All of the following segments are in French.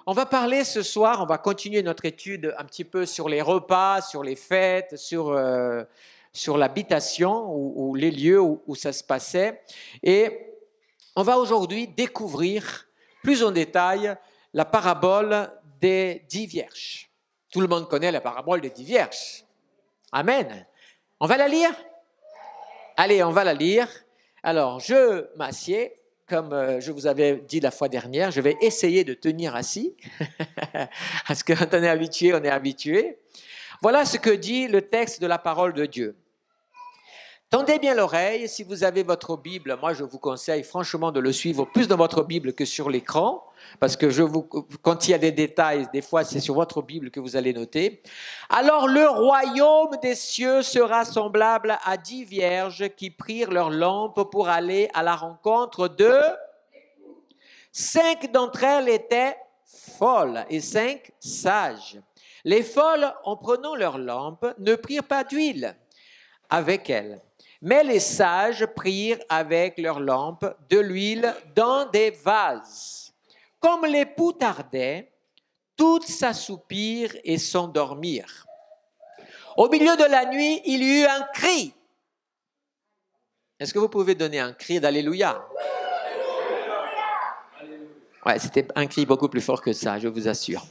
On va parler ce soir, on va continuer notre étude un petit peu sur les repas, sur les fêtes, sur l'habitation ou les lieux où ça se passait. Et on va aujourd'hui découvrir plus en détail la parabole des 10 vierges. Tout le monde connaît la parabole des 10 vierges. Amen. On va la lire? Allez, on va la lire. Alors, je m'assieds. Comme je vous avais dit la fois dernière, je vais essayer de tenir assis, parce que quand on est habitué, on est habitué. Voilà ce que dit le texte de la parole de Dieu. Tendez bien l'oreille, si vous avez votre Bible, moi je vous conseille franchement de le suivre plus dans votre Bible que sur l'écran, parce que quand il y a des détails, des fois c'est sur votre Bible que vous allez noter. Alors le royaume des cieux sera semblable à 10 vierges qui prirent leurs lampes pour aller à la rencontre de... 5 d'entre elles étaient folles et 5 sages. Les folles, en prenant leurs lampes, ne prirent pas d'huile avec elles. Mais les sages prirent avec leurs lampes de l'huile dans des vases. Comme l'époux tardait, toutes s'assoupirent et s'endormirent. Au milieu de la nuit, il y eut un cri. Est-ce que vous pouvez donner un cri d'Alléluia? Ouais, c'était un cri beaucoup plus fort que ça, je vous assure.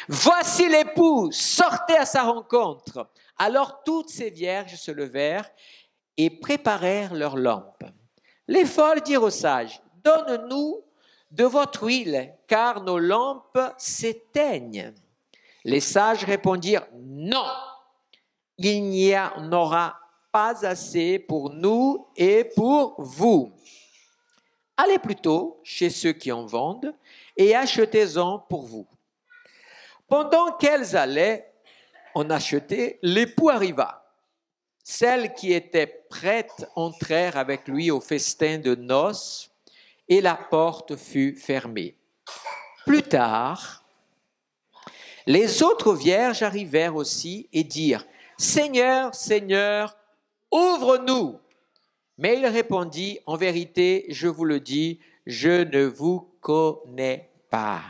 Voici l'époux, sortez à sa rencontre. Alors toutes ces vierges se levèrent et préparèrent leurs lampes. Les folles dirent aux sages, « Donne-nous de votre huile, car nos lampes s'éteignent. » Les sages répondirent, « Non, il n'y en aura pas assez pour nous et pour vous. Allez plutôt chez ceux qui en vendent et achetez-en pour vous. » Pendant qu'elles allaient en acheter, l'époux arriva. Celles qui étaient prêtes entrèrent avec lui au festin de noces et la porte fut fermée. Plus tard, les autres vierges arrivèrent aussi et dirent, « Seigneur, Seigneur, ouvre-nous !» Mais il répondit, « En vérité, je vous le dis, je ne vous connais pas. »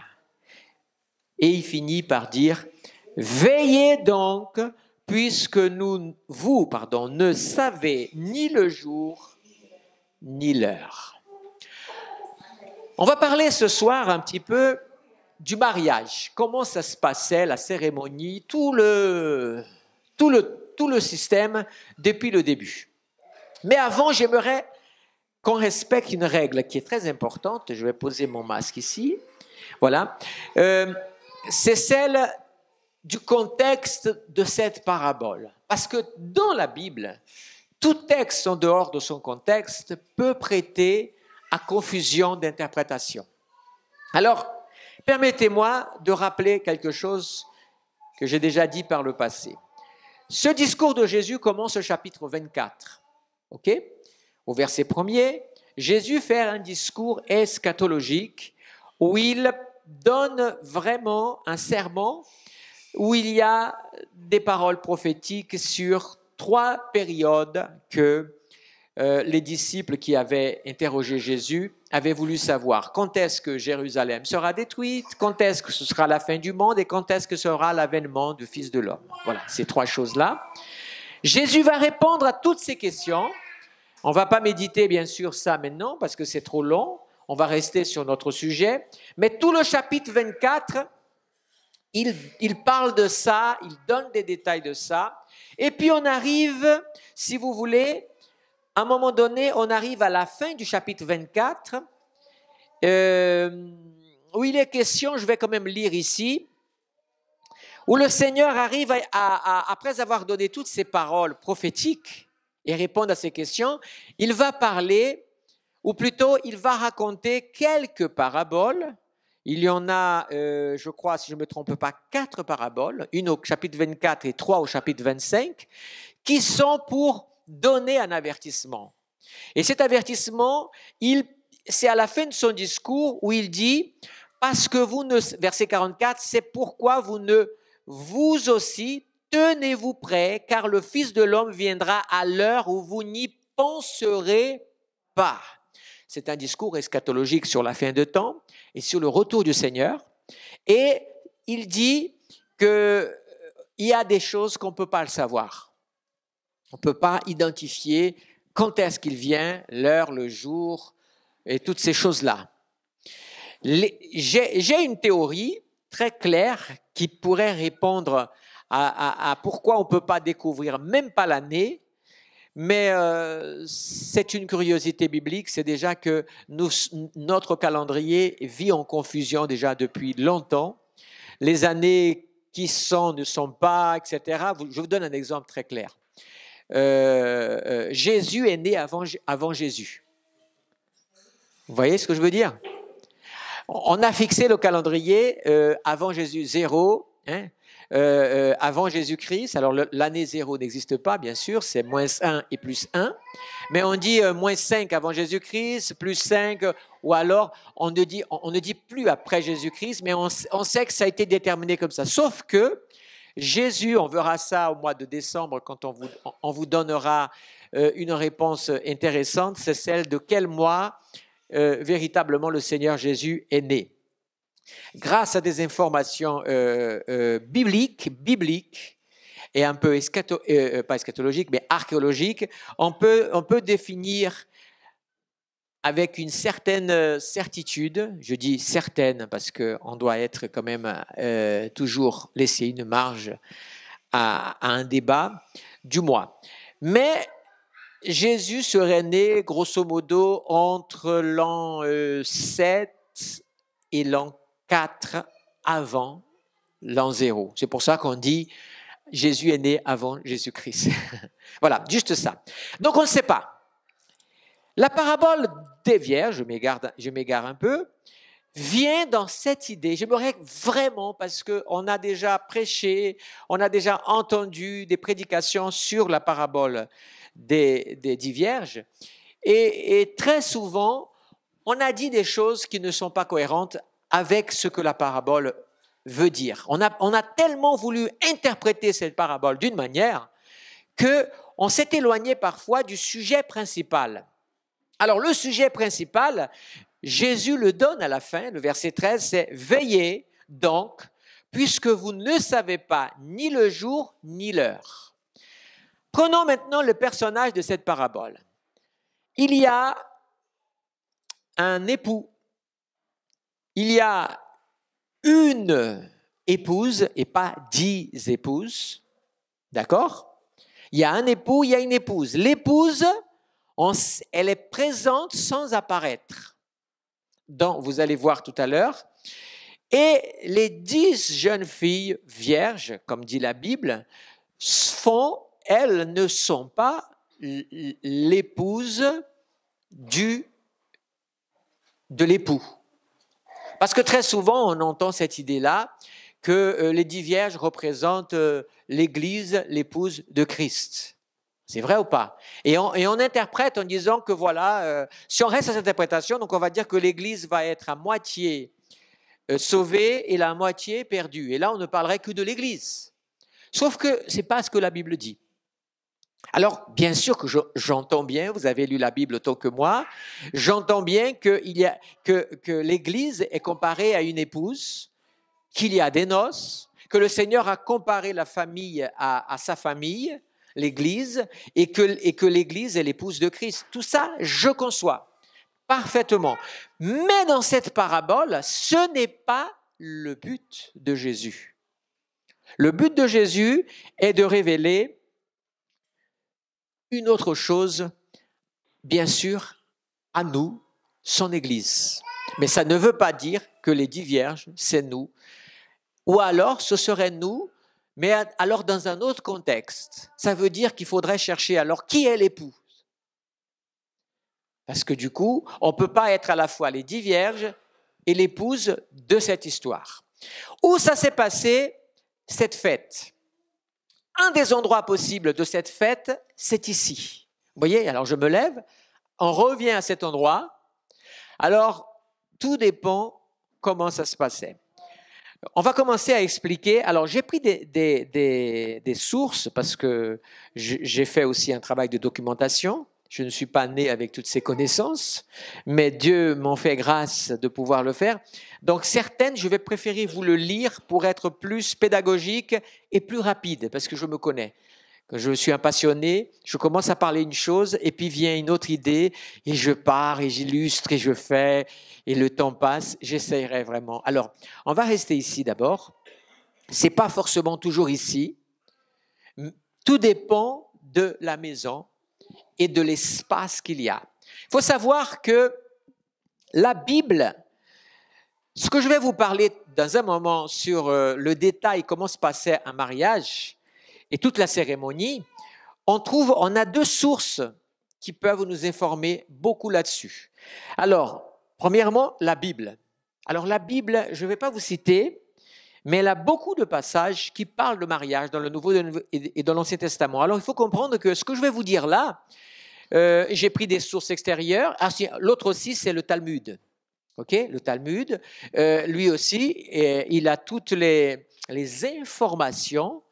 Et il finit par dire, « Veillez donc, puisque vous ne savez ni le jour ni l'heure. » On va parler ce soir un petit peu du mariage. Comment ça se passait, la cérémonie, tout le système depuis le début. Mais avant, j'aimerais qu'on respecte une règle qui est très importante. Je vais poser mon masque ici. Voilà. C'est celle du contexte de cette parabole. Parce que dans la Bible, tout texte en dehors de son contexte peut prêter à confusion d'interprétation. Alors, permettez-moi de rappeler quelque chose que j'ai déjà dit par le passé. Ce discours de Jésus commence au chapitre 24. OK? Au verset 1er, Jésus fait un discours eschatologique où il donne vraiment un sermon où il y a des paroles prophétiques sur 3 périodes que les disciples qui avaient interrogé Jésus avaient voulu savoir. Quand est-ce que Jérusalem sera détruite? Quand est-ce que ce sera la fin du monde? Et quand est-ce que sera l'avènement du Fils de l'homme? Voilà, ces 3 choses-là. Jésus va répondre à toutes ces questions. On ne va pas méditer, bien sûr, ça maintenant, parce que c'est trop long. On va rester sur notre sujet. Mais tout le chapitre 24, il parle de ça, il donne des détails de ça. Et puis on arrive, si vous voulez, à un moment donné, on arrive à la fin du chapitre 24, où il est question, je vais quand même lire ici, où le Seigneur arrive, après avoir donné toutes ces paroles prophétiques et répondre à ces questions, il va parler, ou plutôt il va raconter quelques paraboles. Il y en a, je crois, si je ne me trompe pas, 4 paraboles, une au chapitre 24 et 3 au chapitre 25, qui sont pour donner un avertissement. Et cet avertissement, c'est à la fin de son discours où il dit, parce que verset 44, c'est pourquoi vous aussi, tenez-vous prêts, car le Fils de l'homme viendra à l'heure où vous n'y penserez pas. C'est un discours eschatologique sur la fin de temps et sur le retour du Seigneur. Et il dit qu'il y a des choses qu'on ne peut pas le savoir. On ne peut pas identifier quand est-ce qu'il vient, l'heure, le jour, et toutes ces choses-là. J'ai une théorie très claire qui pourrait répondre à pourquoi on ne peut pas découvrir, même pas l'année, mais c'est une curiosité biblique, c'est déjà que notre calendrier vit en confusion déjà depuis longtemps. Les années qui sont, ne sont pas, etc. Je vous donne un exemple très clair. Jésus est né avant Jésus. Vous voyez ce que je veux dire? On a fixé le calendrier avant Jésus, 0, hein, avant Jésus-Christ. Alors l'année 0 n'existe pas, bien sûr, c'est -1 et +1. Mais on dit -5 avant Jésus-Christ, +5, ou alors on ne dit plus après Jésus-Christ, mais on sait que ça a été déterminé comme ça. Sauf que Jésus, on verra ça au mois de décembre quand on vous donnera une réponse intéressante, c'est celle de quel mois véritablement le Seigneur Jésus est né. Grâce à des informations bibliques et un peu pas eschatologiques, mais archéologiques, on peut définir avec une certaine certitude, je dis certaine parce qu'on doit être quand même toujours laisser une marge à un débat, du mois. Mais Jésus serait né, grosso modo, entre l'an 7 et l'an 4 avant l'an 0. C'est pour ça qu'on dit Jésus est né avant Jésus-Christ. Voilà, juste ça. Donc on ne sait pas. La parabole des Vierges, je m'égare un peu, vient dans cette idée. J'aimerais vraiment, parce qu'on a déjà prêché, on a déjà entendu des prédications sur la parabole des 10 Vierges, et très souvent, on a dit des choses qui ne sont pas cohérentes avec ce que la parabole veut dire. On a tellement voulu interpréter cette parabole d'une manière qu'on s'est éloigné parfois du sujet principal. Alors, le sujet principal, Jésus le donne à la fin, le verset 13, c'est « Veillez donc, puisque vous ne savez pas ni le jour ni l'heure. » Prenons maintenant le personnage de cette parabole. Il y a un époux, il y a une épouse et pas 10 épouses, d'accord? Il y a un époux, il y a une épouse. L'épouse, elle est présente sans apparaître. Vous allez voir tout à l'heure. Et les 10 jeunes filles vierges, comme dit la Bible, elles ne sont pas l'épouse de l'époux. Parce que très souvent, on entend cette idée-là que les 10 vierges représentent l'Église, l'épouse de Christ. C'est vrai ou pas? Et on interprète en disant que voilà, si on reste à cette interprétation, donc on va dire que l'Église va être à moitié sauvée et la moitié perdue. Et là, on ne parlerait que de l'Église. Sauf que ce n'est pas ce que la Bible dit. Alors, bien sûr que j'entends bien, vous avez lu la Bible autant que moi, j'entends bien que l'Église est comparée à une épouse, qu'il y a des noces, que le Seigneur a comparé la famille à sa famille, l'Église, et que l'Église est l'épouse de Christ. Tout ça, je conçois parfaitement. Mais dans cette parabole, ce n'est pas le but de Jésus. Le but de Jésus est de révéler une autre chose, bien sûr, à nous, son Église. Mais ça ne veut pas dire que les 10 vierges, c'est nous. Ou alors, ce serait nous, mais alors dans un autre contexte. Ça veut dire qu'il faudrait chercher alors qui est l'épouse. Parce que du coup, on ne peut pas être à la fois les 10 vierges et l'épouse de cette histoire. Où ça s'est passé, cette fête? Un des endroits possibles de cette fête, c'est ici. Vous voyez, alors je me lève, on revient à cet endroit. Alors, tout dépend comment ça se passait. On va commencer à expliquer. Alors, j'ai pris des sources parce que j'ai fait aussi un travail de documentation. Je ne suis pas né avec toutes ces connaissances, mais Dieu m'en fait grâce de pouvoir le faire. Donc certaines, je vais préférer vous le lire pour être plus pédagogique et plus rapide, parce que je me connais. Quand je suis un passionné, je commence à parler une chose et puis vient une autre idée et je pars et j'illustre et je fais et le temps passe. J'essaierai vraiment. Alors, on va rester ici d'abord. C'est pas forcément toujours ici. Tout dépend de la maison et de l'espace qu'il y a. Il faut savoir que la Bible, ce que je vais vous parler dans un moment sur le détail, comment se passait un mariage et toute la cérémonie, on a deux sources qui peuvent nous informer beaucoup là-dessus. Alors, premièrement, la Bible. Alors la Bible, je ne vais pas vous citer, mais elle a beaucoup de passages qui parlent de mariage dans le Nouveau et dans l'Ancien Testament. Alors il faut comprendre que ce que je vais vous dire là, j'ai pris des sources extérieures. L'autre aussi, c'est le Talmud. Okay, le Talmud, lui aussi, il a toutes les informations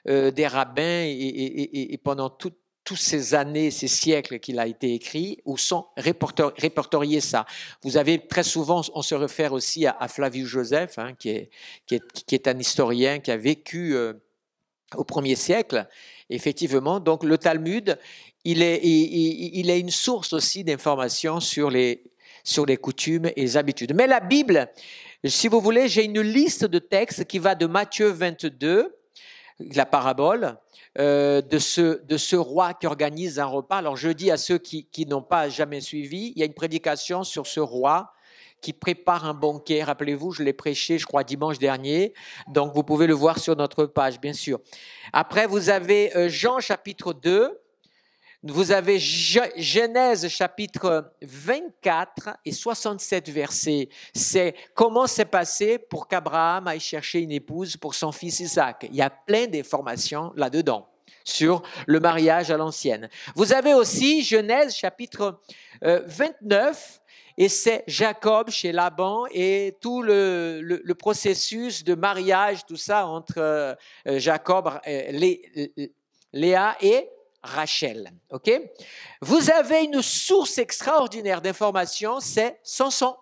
des rabbins et pendant toutes ces années, ces siècles qu'il a été écrit, où sont répertoriés ça. Vous avez très souvent, on se réfère aussi à Flavius Joseph, hein, qui est un historien qui a vécu au 1er siècle. Effectivement, donc le Talmud, il est une source aussi d'informations sur les coutumes et les habitudes. Mais la Bible, si vous voulez, j'ai une liste de textes qui va de Matthieu 22, la parabole, de ce roi qui organise un repas. Alors je dis à ceux qui n'ont pas jamais suivi, il y a une prédication sur ce roi qui prépare un banquet. Rappelez-vous, je l'ai prêché, je crois, dimanche dernier. Donc vous pouvez le voir sur notre page, bien sûr. Après, vous avez Jean chapitre 2. Vous avez Genèse chapitre 24 et 67 versets. C'est comment c'est passé pour qu'Abraham aille chercher une épouse pour son fils Isaac. Il y a plein d'informations là-dedans sur le mariage à l'ancienne. Vous avez aussi Genèse chapitre 29 et c'est Jacob chez Laban et tout le processus de mariage, tout ça entre Jacob, Léa et Rachel, ok? Vous avez une source extraordinaire d'informations, c'est Samson.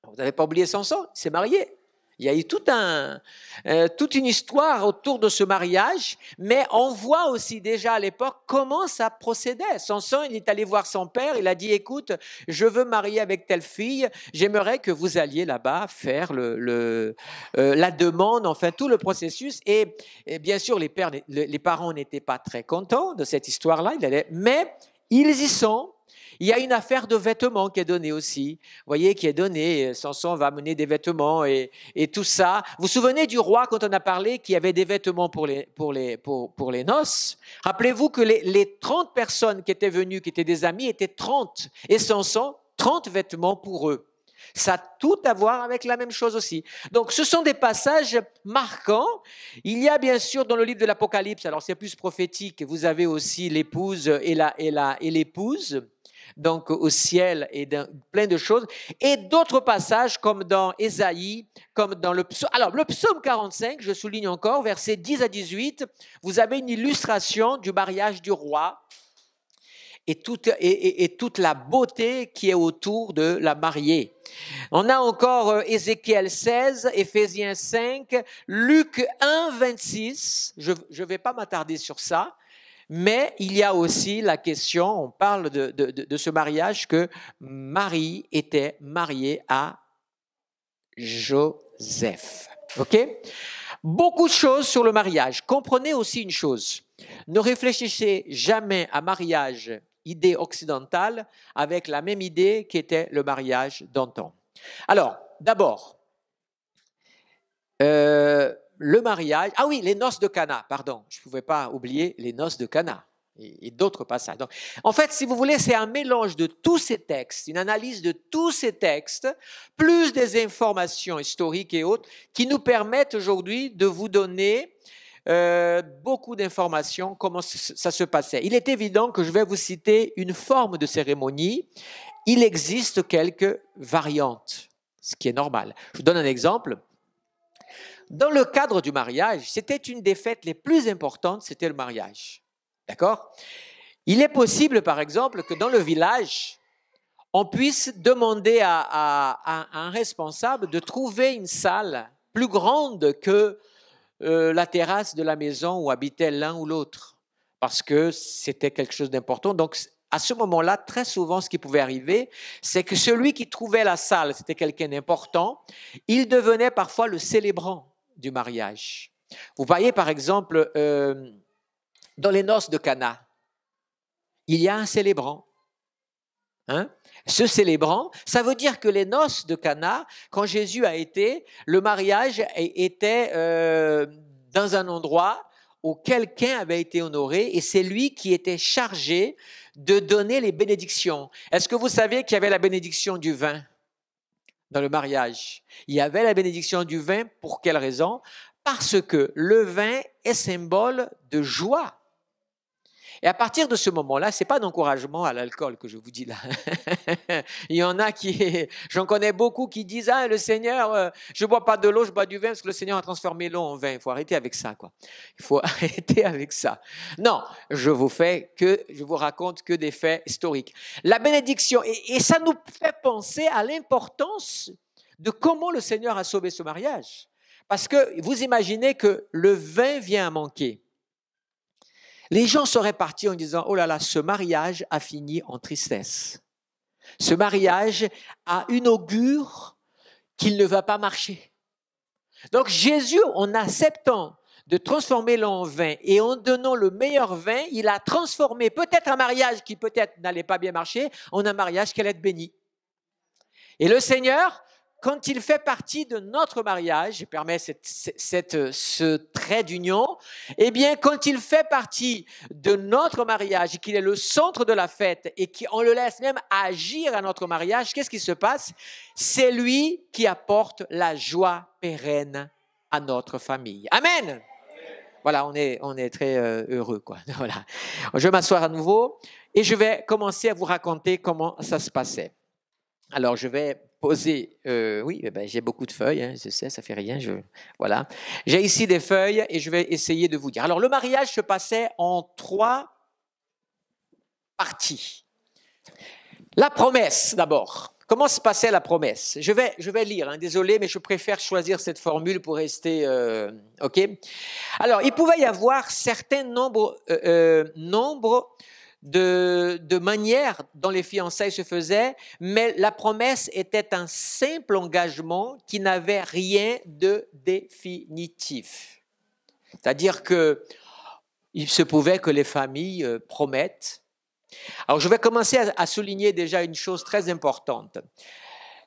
Vous n'avez pas oublié Samson, il s'est marié. Il y a eu toute une histoire autour de ce mariage, mais on voit aussi déjà à l'époque comment ça procédait. Samson, il est allé voir son père, il a dit, écoute, je veux marier avec telle fille, j'aimerais que vous alliez là-bas faire la demande, enfin tout le processus. Et bien sûr, les parents n'étaient pas très contents de cette histoire-là, mais ils y sont. Il y a une affaire de vêtements qui est donnée aussi. Vous voyez, qui est donnée. Samson va amener des vêtements et tout ça. Vous vous souvenez du roi quand on a parlé qu'il y avait des vêtements pour les noces? Rappelez-vous que les 30 personnes qui étaient venues, qui étaient des amis, étaient 30. Et Samson, 30 vêtements pour eux. Ça a tout à voir avec la même chose aussi. Donc, ce sont des passages marquants. Il y a bien sûr dans le livre de l'Apocalypse, alors c'est plus prophétique, vous avez aussi l'épouse et l'épouse. Donc au ciel et plein de choses, et d'autres passages comme dans Ésaïe, comme dans le psaume. Alors le psaume 45, je souligne encore, versets 10 à 18, vous avez une illustration du mariage du roi et toute la beauté qui est autour de la mariée. On a encore Ézéchiel 16, Éphésiens 5, Luc 1, 26, je ne vais pas m'attarder sur ça. Mais il y a aussi la question, on parle de ce mariage, que Marie était mariée à Joseph. OK? Beaucoup de choses sur le mariage. Comprenez aussi une chose. Ne réfléchissez jamais à mariage, idée occidentale, avec la même idée qu'était le mariage d'antan. Alors, d'abord, le mariage, ah oui, les noces de Cana, pardon, je ne pouvais pas oublier les noces de Cana et d'autres passages. Donc, en fait, si vous voulez, c'est un mélange de tous ces textes, une analyse de tous ces textes, plus des informations historiques et autres, qui nous permettent aujourd'hui de vous donner beaucoup d'informations, comment ça se passait. Il est évident que je vais vous citer une forme de cérémonie. Il existe quelques variantes, ce qui est normal. Je vous donne un exemple. Dans le cadre du mariage, c'était une des fêtes les plus importantes, c'était le mariage. D'accord? Il est possible, par exemple, que dans le village, on puisse demander à un responsable de trouver une salle plus grande que la terrasse de la maison où habitait l'un ou l'autre, parce que c'était quelque chose d'important. Donc, à ce moment-là, très souvent, ce qui pouvait arriver, c'est que celui qui trouvait la salle, c'était quelqu'un d'important, il devenait parfois le célébrant du mariage. Vous voyez, par exemple, dans les noces de Cana, il y a un célébrant. Hein? Ce célébrant, ça veut dire que les noces de Cana, quand Jésus a été, le mariage était dans un endroit où quelqu'un avait été honoré et c'est lui qui était chargé de donner les bénédictions. Est-ce que vous saviez qu'il y avait la bénédiction du vin dans le mariage? Il y avait la bénédiction du vin, pour quelle raison? Parce que le vin est symbole de joie. Et à partir de ce moment-là, ce n'est pas d'encouragement à l'alcool que je vous dis là. Il y en a j'en connais beaucoup qui disent « Ah, le Seigneur, je ne bois pas de l'eau, je bois du vin parce que le Seigneur a transformé l'eau en vin. » Il faut arrêter avec ça, quoi. Il faut arrêter avec ça. Non, je vous raconte que des faits historiques. La bénédiction, et ça nous fait penser à l'importance de comment le Seigneur a sauvé ce mariage. Parce que vous imaginez que le vin vient à manquer. Les gens seraient partis en disant « Oh là là, ce mariage a fini en tristesse. Ce mariage a une augure qu'il ne va pas marcher. » Donc Jésus, en acceptant de transformer l'eau en vin et en donnant le meilleur vin, il a transformé peut-être un mariage qui peut-être n'allait pas bien marcher en un mariage qui allait être béni. Et le Seigneur, quand il fait partie de notre mariage, il permet ce trait d'union, eh bien, quand il fait partie de notre mariage et qu'il est le centre de la fête et qu'on le laisse même agir à notre mariage, qu'est-ce qui se passe? C'est lui qui apporte la joie pérenne à notre famille. Amen. Voilà, on est très heureux, quoi. Voilà. Je vais m'asseoir à nouveau et je vais commencer à vous raconter comment ça se passait. Alors, je vais poser, j'ai beaucoup de feuilles, hein, je sais, ça fait rien, voilà. J'ai ici des feuilles et je vais essayer de vous dire. Alors, le mariage se passait en 3 parties. La promesse, d'abord. Comment se passait la promesse? Je vais lire, hein, désolé, mais je préfère choisir cette formule pour rester, OK? Alors, il pouvait y avoir certains nombres de manières dont les fiançailles se faisaient, mais la promesse était un simple engagement qui n'avait rien de définitif. C'est-à-dire qu'il se pouvait que les familles promettent. Alors, je vais commencer à souligner déjà une chose très importante.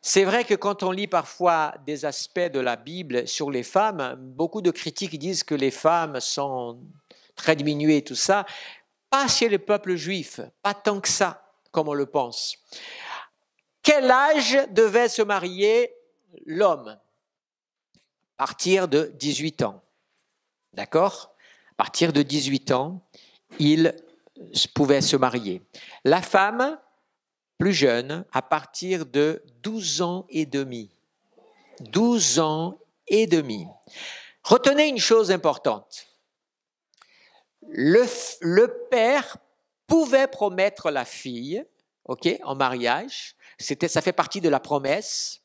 C'est vrai que quand on lit parfois des aspects de la Bible sur les femmes, beaucoup de critiques disent que les femmes sont très diminuées et tout ça. Pas chez le peuple juif, pas tant que ça, comme on le pense. Quel âge devait se marier l'homme? À partir de 18 ans. D'accord? À partir de 18 ans, il pouvait se marier. La femme, plus jeune, à partir de 12 ans et demi. 12 ans et demi. Retenez une chose importante. Le père pouvait promettre la fille, ok, en mariage. Ça fait partie de la promesse.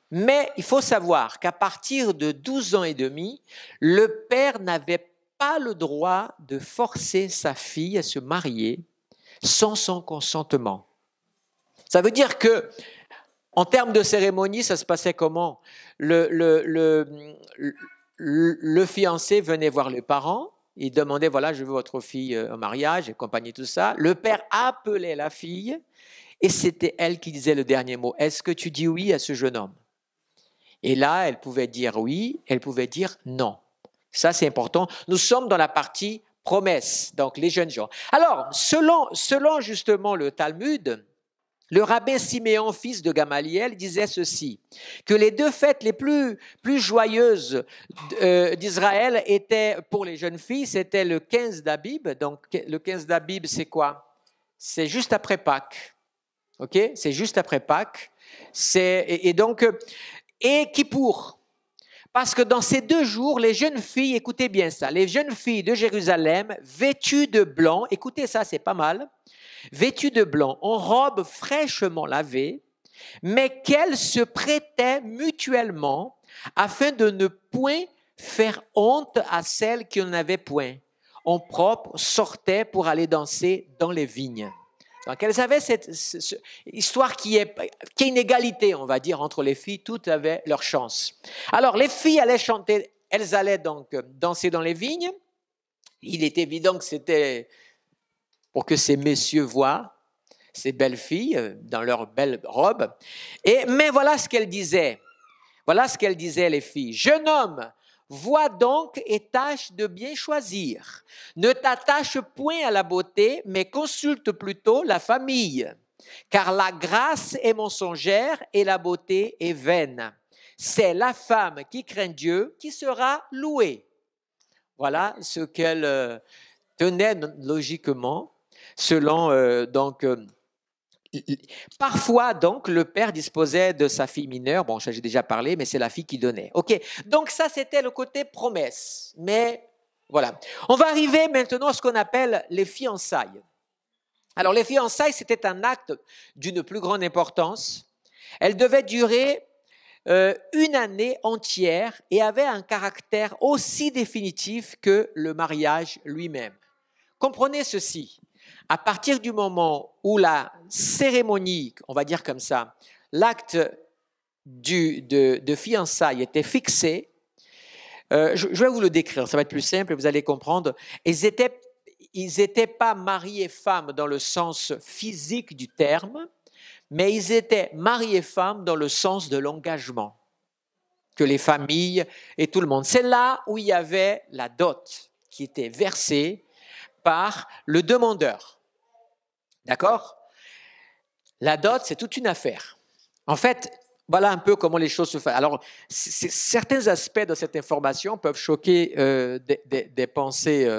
Mais il faut savoir qu'à partir de 12 ans et demi, le père n'avait pas le droit de forcer sa fille à se marier sans son consentement. Ça veut dire que, en termes de cérémonie, ça se passait comment? Le fiancé venait voir les parents, il demandait, voilà, je veux votre fille en mariage, et compagnie, tout ça. Le père appelait la fille, et c'était elle qui disait le dernier mot. Est-ce que tu dis oui à ce jeune homme? Et là, elle pouvait dire oui, elle pouvait dire non. Ça, c'est important. Nous sommes dans la partie promesse, donc les jeunes gens. Alors, selon justement le Talmud, le rabbin Siméon, fils de Gamaliel, disait ceci, que les 2 fêtes les plus joyeuses d'Israël étaient, pour les jeunes filles, c'était le 15 d'Abib. Donc, le 15 d'Abib, c'est quoi? C'est juste après Pâques. OK? C'est juste après Pâques. Et Kippour. Parce que dans ces 2 jours, les jeunes filles, écoutez bien ça, les jeunes filles de Jérusalem, vêtues de blanc, écoutez ça, c'est pas mal, vêtues de blanc, en robes fraîchement lavées, mais qu'elles se prêtaient mutuellement afin de ne point faire honte à celles qui n'en avaient point. En propre, sortaient pour aller danser dans les vignes. Donc, elles avaient cette histoire qui est une égalité, on va dire, entre les filles. Toutes avaient leur chance. Alors, les filles allaient chanter, elles allaient donc danser dans les vignes. Il est évident que c'était pour que ces messieurs voient ces belles filles dans leurs belles robes. Mais voilà ce qu'elles disaient. Voilà ce qu'elles disaient, les filles. « Jeune homme, vois donc et tâche de bien choisir. Ne t'attache point à la beauté, mais consulte plutôt la famille. Car la grâce est mensongère et la beauté est vaine. C'est la femme qui craint Dieu qui sera louée. » Voilà ce qu'elle tenait logiquement, selon parfois, donc, le père disposait de sa fille mineure. Bon, ça j'ai déjà parlé, mais c'est la fille qui donnait. OK, donc ça, c'était le côté promesse. Mais voilà. On va arriver maintenant à ce qu'on appelle les fiançailles. Alors, les fiançailles, c'était un acte d'une plus grande importance. Elles devaient durer 1 année entière et avaient un caractère aussi définitif que le mariage lui-même. Comprenez ceci. À partir du moment où la cérémonie, on va dire comme ça, l'acte de fiançailles était fixé, je vais vous le décrire, ça va être plus simple et vous allez comprendre. Ils étaient pas mari et femme dans le sens physique du terme, mais ils étaient mari et femme dans le sens de l'engagement que les familles et tout le monde. C'est là où il y avait la dot qui était versée par le demandeur. D'accord? La dot, c'est toute une affaire. En fait, voilà un peu comment les choses se font. Alors, certains aspects de cette information peuvent choquer des pensées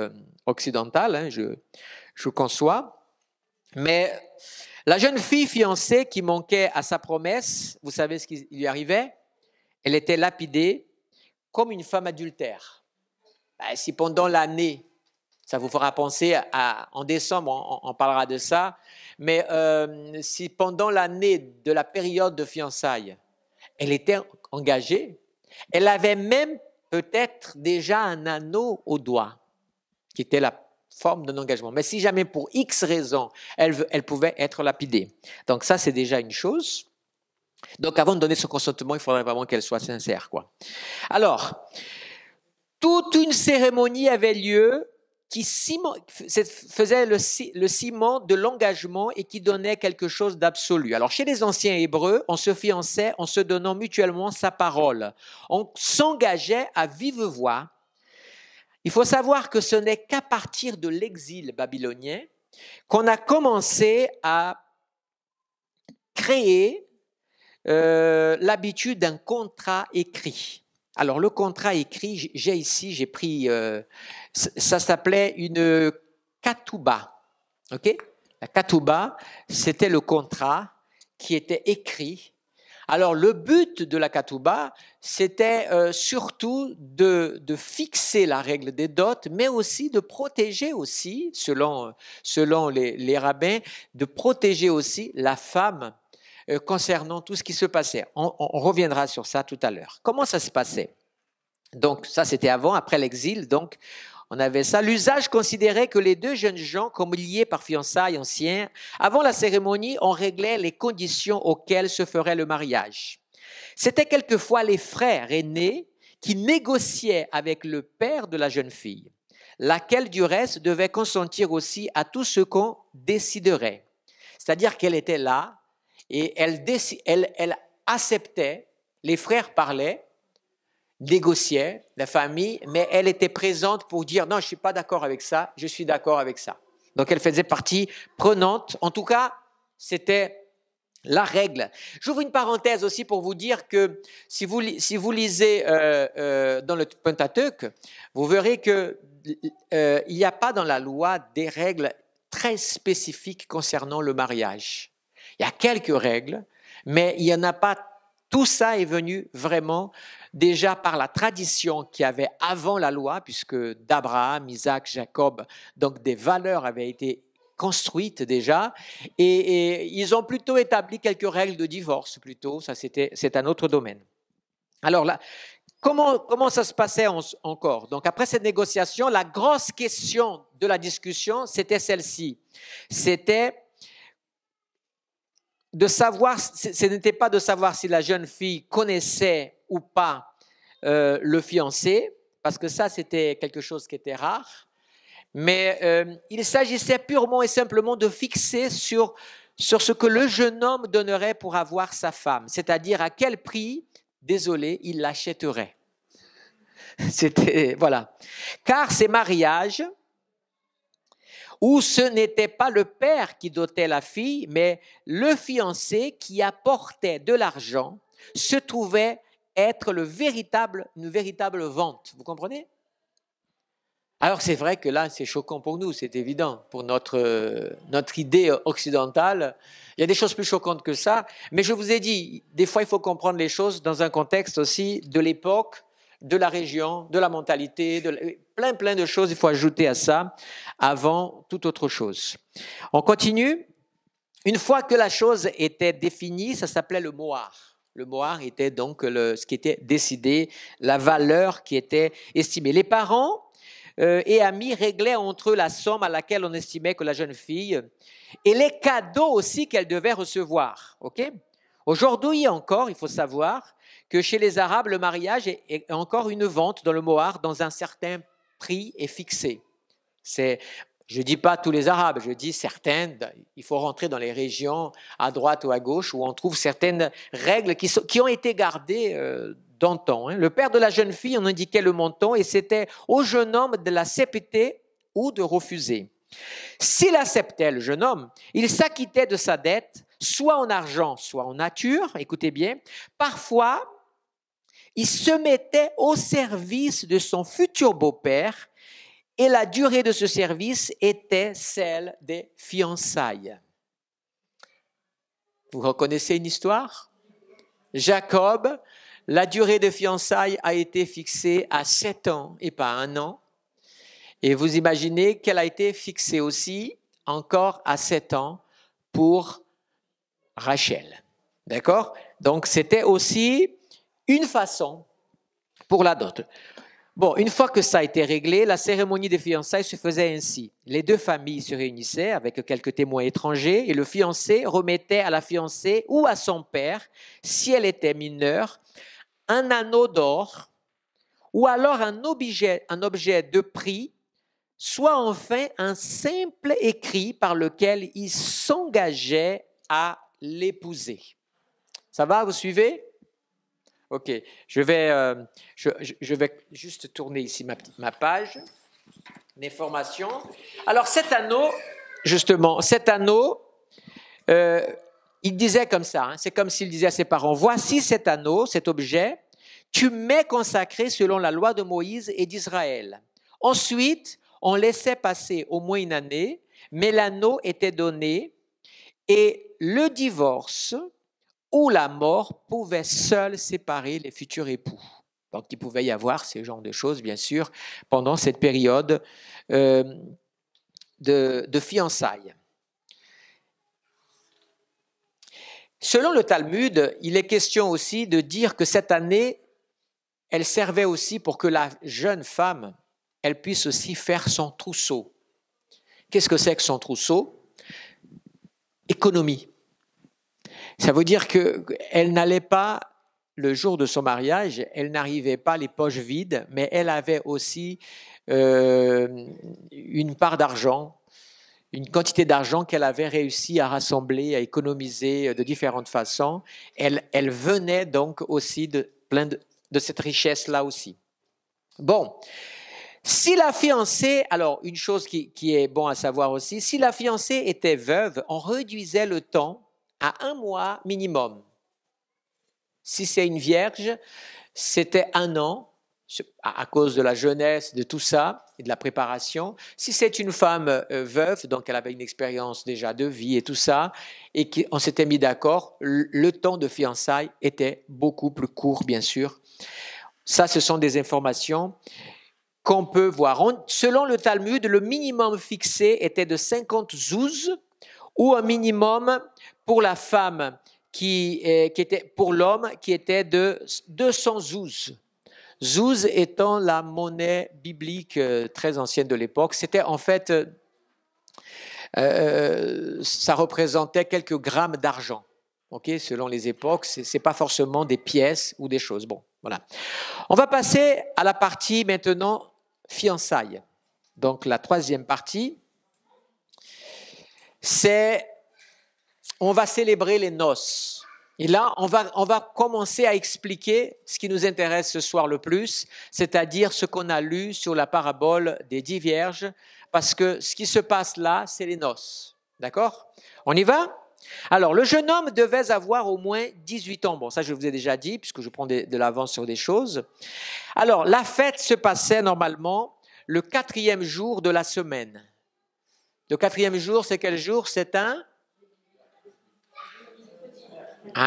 occidentales, hein, je conçois. Mais la jeune fille fiancée qui manquait à sa promesse, vous savez ce qui lui arrivait? Elle était lapidée comme une femme adultère. Si pendant l'année, ça vous fera penser en décembre, on parlera de ça, mais si pendant l'année de la période de fiançailles, elle était engagée, elle avait même peut-être déjà un anneau au doigt, qui était la forme d'un engagement. Mais si jamais pour X raison, elle pouvait être lapidée. Donc ça, c'est déjà une chose. Donc avant de donner son consentement, il faudrait vraiment qu'elle soit sincère, quoi. Alors, toute une cérémonie avait lieu qui faisait le ciment de l'engagement et qui donnait quelque chose d'absolu. Alors, chez les anciens Hébreux, on se fiançait en se donnant mutuellement sa parole. On s'engageait à vive voix. Il faut savoir que ce n'est qu'à partir de l'exil babylonien qu'on a commencé à créer l'habitude d'un contrat écrit. Alors, le contrat écrit, j'ai pris, ça s'appelait une ketouba. OK? La ketouba, c'était le contrat qui était écrit. Alors, le but de la ketouba, c'était surtout de fixer la règle des dots, mais aussi de protéger aussi, selon les rabbins, de protéger aussi la femme concernant tout ce qui se passait. On reviendra sur ça tout à l'heure. Comment ça se passait? Donc, ça, c'était avant, après l'exil. Donc, on avait ça. L'usage considérait que les 2 jeunes gens, comme liés par fiançailles anciens, avant la cérémonie, on réglait les conditions auxquelles se ferait le mariage. C'était quelquefois les frères aînés qui négociaient avec le père de la jeune fille, laquelle, du reste, devait consentir aussi à tout ce qu'on déciderait. C'est-à-dire qu'elle était là, et elle acceptait, les frères parlaient, négociaient, la famille, mais elle était présente pour dire non, je ne suis pas d'accord avec ça, je suis d'accord avec ça. Donc elle faisait partie prenante. En tout cas, c'était la règle. J'ouvre une parenthèse aussi pour vous dire que si vous lisez dans le Pentateuque, vous verrez qu'il n'y a pas dans la loi des règles très spécifiques concernant le mariage. Il y a quelques règles, mais il n'y en a pas. Tout ça est venu vraiment déjà par la tradition qu'il y avait avant la loi, puisque d'Abraham, Isaac, Jacob, donc des valeurs avaient été construites déjà, et ils ont plutôt établi quelques règles de divorce, plutôt, c'est un autre domaine. Alors là, comment ça se passait encore? Donc après cette négociation, la grosse question de la discussion, c'était celle-ci. C'était de savoir, ce n'était pas de savoir si la jeune fille connaissait ou pas le fiancé, parce que ça, c'était quelque chose qui était rare, mais il s'agissait purement et simplement de fixer sur ce que le jeune homme donnerait pour avoir sa femme, c'est-à-dire à quel prix, désolé, il l'achèterait. C'était, voilà. Car ces mariages où ce n'était pas le père qui dotait la fille, mais le fiancé qui apportait de l'argent, se trouvait être une véritable vente. Vous comprenez? Alors c'est vrai que là, c'est choquant pour nous, c'est évident. Pour notre idée occidentale, il y a des choses plus choquantes que ça. Mais je vous ai dit, des fois, il faut comprendre les choses dans un contexte aussi de l'époque, de la région, de la mentalité, plein de choses, il faut ajouter à ça avant toute autre chose. On continue. Une fois que la chose était définie, ça s'appelait le mohar. Le mohar était donc ce qui était décidé, la valeur qui était estimée. Les parents et amis réglaient entre eux la somme à laquelle on estimait que la jeune fille et les cadeaux aussi qu'elle devait recevoir. Okay? Aujourd'hui encore, il faut savoir que chez les Arabes, le mariage est encore une vente dans le mohar dans un certain prix est fixé. Je ne dis pas tous les Arabes, je dis certaines. Il faut rentrer dans les régions à droite ou à gauche où on trouve certaines règles qui ont été gardées d'antan. Le père de la jeune fille en indiquait le montant et c'était au jeune homme de l'accepter ou de refuser. S'il acceptait le jeune homme, il s'acquittait de sa dette, soit en argent, soit en nature, écoutez bien. Parfois, il se mettait au service de son futur beau-père et la durée de ce service était celle des fiançailles. Vous reconnaissez une histoire? Jacob, la durée de fiançailles a été fixée à 7 ans et pas 1 an. Et vous imaginez qu'elle a été fixée aussi encore à 7 ans pour Rachel. D'accord? Donc, c'était aussi une façon pour la dot. Bon, une fois que ça a été réglé, la cérémonie des fiançailles se faisait ainsi. Les deux familles se réunissaient avec quelques témoins étrangers et le fiancé remettait à la fiancée ou à son père, si elle était mineure, un anneau d'or ou alors un objet de prix, soit enfin un simple écrit par lequel il s'engageait à l'épouser. Ça va, vous suivez? Ok, je vais juste tourner ici ma page, mes formations. Alors cet anneau, justement, il disait comme ça, c'est comme s'il disait à ses parents, voici cet anneau, cet objet, tu m'es consacré selon la loi de Moïse et d'Israël. Ensuite, on laissait passer au moins 1 année, mais l'anneau était donné et le divorce ou la mort pouvait seul séparer les futurs époux. Donc, il pouvait y avoir ce genre de choses, bien sûr, pendant cette période de fiançailles. Selon le Talmud, il est question aussi de dire que cette année, elle servait aussi pour que la jeune femme, elle puisse aussi faire son trousseau. Qu'est-ce que c'est que son trousseau? Économie. Ça veut dire qu'elle n'allait pas, le jour de son mariage, elle n'arrivait pas les poches vides, mais elle avait aussi une part d'argent, une quantité d'argent qu'elle avait réussi à rassembler, à économiser de différentes façons. Elle venait donc aussi de cette richesse-là aussi. Bon, si la fiancée, alors une chose qui est bon à savoir aussi, si la fiancée était veuve, on réduisait le temps à 1 mois minimum. Si c'est une vierge, c'était 1 an, à cause de la jeunesse, de tout ça, et de la préparation. Si c'est une femme veuve, donc elle avait une expérience déjà de vie et tout ça, et qu'on s'était mis d'accord, le temps de fiançailles était beaucoup plus court, bien sûr. Ça, ce sont des informations qu'on peut voir. Selon le Talmud, le minimum fixé était de 50 zouz, ou un minimum pour la femme pour l'homme qui était de 200 zouz. Zouz étant la monnaie biblique très ancienne de l'époque. C'était en fait, ça représentait quelques grammes d'argent. Okay, selon les époques, ce n'est pas forcément des pièces ou des choses. Bon, voilà. On va passer à la partie maintenant fiançailles. Donc la troisième partie, c'est on va célébrer les noces. Et là, on va commencer à expliquer ce qui nous intéresse ce soir le plus, c'est-à-dire ce qu'on a lu sur la parabole des 10 vierges, parce que ce qui se passe là, c'est les noces. D'accord? On y va? Alors, le jeune homme devait avoir au moins 18 ans. Bon, ça, je vous ai déjà dit, puisque je prends de l'avance sur des choses. Alors, la fête se passait normalement le 4e jour de la semaine. Le 4e jour, c'est quel jour? C'est un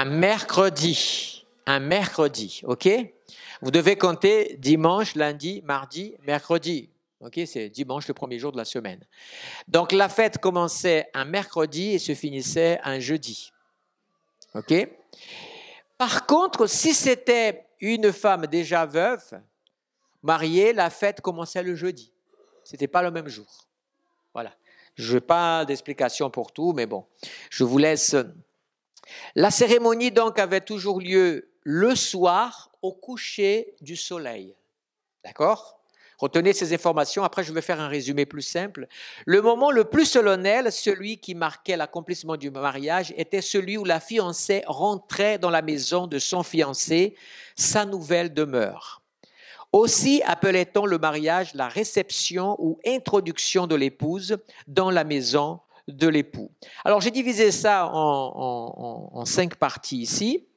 mercredi. Un mercredi, ok? Vous devez compter dimanche, lundi, mardi, mercredi. Ok, c'est dimanche, le premier jour de la semaine. Donc, la fête commençait un mercredi et se finissait un jeudi. Ok? Par contre, si c'était une femme déjà veuve, mariée, la fête commençait le jeudi. Ce n'était pas le même jour. Voilà. Je n'ai pas d'explication pour tout, mais bon, je vous laisse. La cérémonie, donc, avait toujours lieu le soir au coucher du soleil. D'accord? Retenez ces informations, après je vais faire un résumé plus simple. Le moment le plus solennel, celui qui marquait l'accomplissement du mariage, était celui où la fiancée rentrait dans la maison de son fiancé, sa nouvelle demeure. Aussi appelait-on le mariage la réception ou introduction de l'épouse dans la maison de l'époux. Alors j'ai divisé ça en 5 parties ici.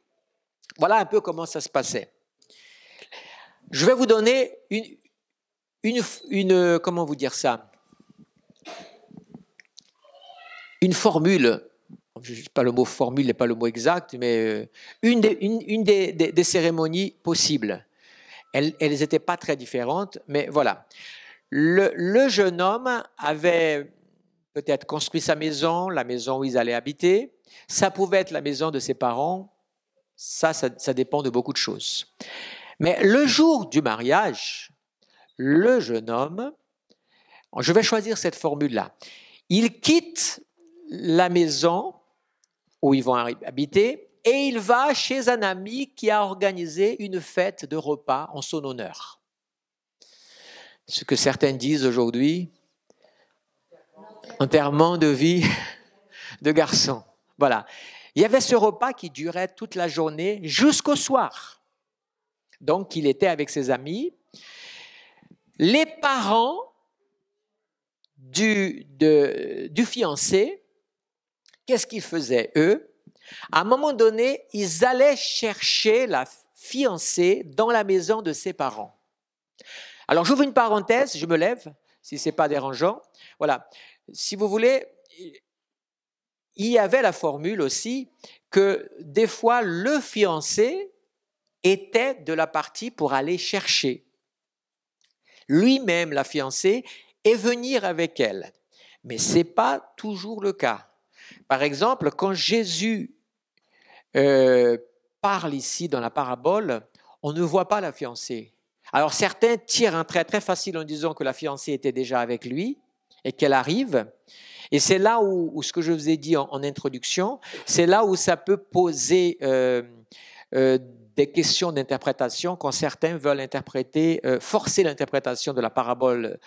Voilà un peu comment ça se passait. Je vais vous donner comment vous dire ça? Une formule, pas le mot formule n'est pas le mot exact, mais une des cérémonies possibles. Elles n'étaient pas très différentes, mais voilà. Le jeune homme avait peut-être construit sa maison, la maison où ils allaient habiter. Ça pouvait être la maison de ses parents. Ça dépend de beaucoup de choses. Mais le jour du mariage, le jeune homme, je vais choisir cette formule-là, il quitte la maison où ils vont habiter et il va chez un ami qui a organisé une fête de repas en son honneur. Ce que certains disent aujourd'hui, enterrement de vie de garçon. Voilà. Il y avait ce repas qui durait toute la journée jusqu'au soir. Donc, il était avec ses amis. Les parents du fiancé, qu'est-ce qu'ils faisaient, eux? À un moment donné, ils allaient chercher la fiancée dans la maison de ses parents. Alors, j'ouvre une parenthèse, je me lève, si ce n'est pas dérangeant. Voilà. Si vous voulez, il y avait la formule aussi que des fois, le fiancé était de la partie pour aller chercher lui-même la fiancée et venir avec elle. Mais ce n'est pas toujours le cas. Par exemple, quand Jésus parle ici dans la parabole, on ne voit pas la fiancée. Alors certains tirent un trait très facile en disant que la fiancée était déjà avec lui et qu'elle arrive. Et c'est là où ce que je vous ai dit en introduction, c'est là où ça peut poser des questions d'interprétation quand certains veulent forcer l'interprétation de la parabole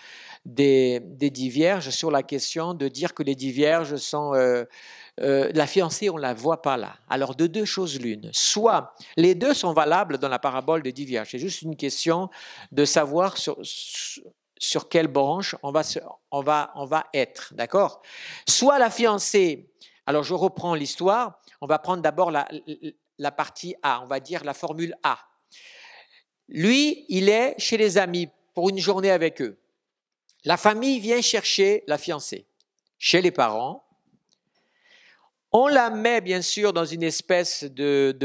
des 10 vierges sur la question de dire que les 10 vierges sont la fiancée, on ne la voit pas là. Alors de deux choses l'une, soit les deux sont valables dans la parabole des 10 vierges, c'est juste une question de savoir sur quelle branche on va être, d'accord? Soit la fiancée, alors je reprends l'histoire, on va prendre d'abord la partie A, on va dire la formule A. Lui, il est chez les amis pour une journée avec eux. La famille vient chercher la fiancée chez les parents. On la met bien sûr dans une espèce de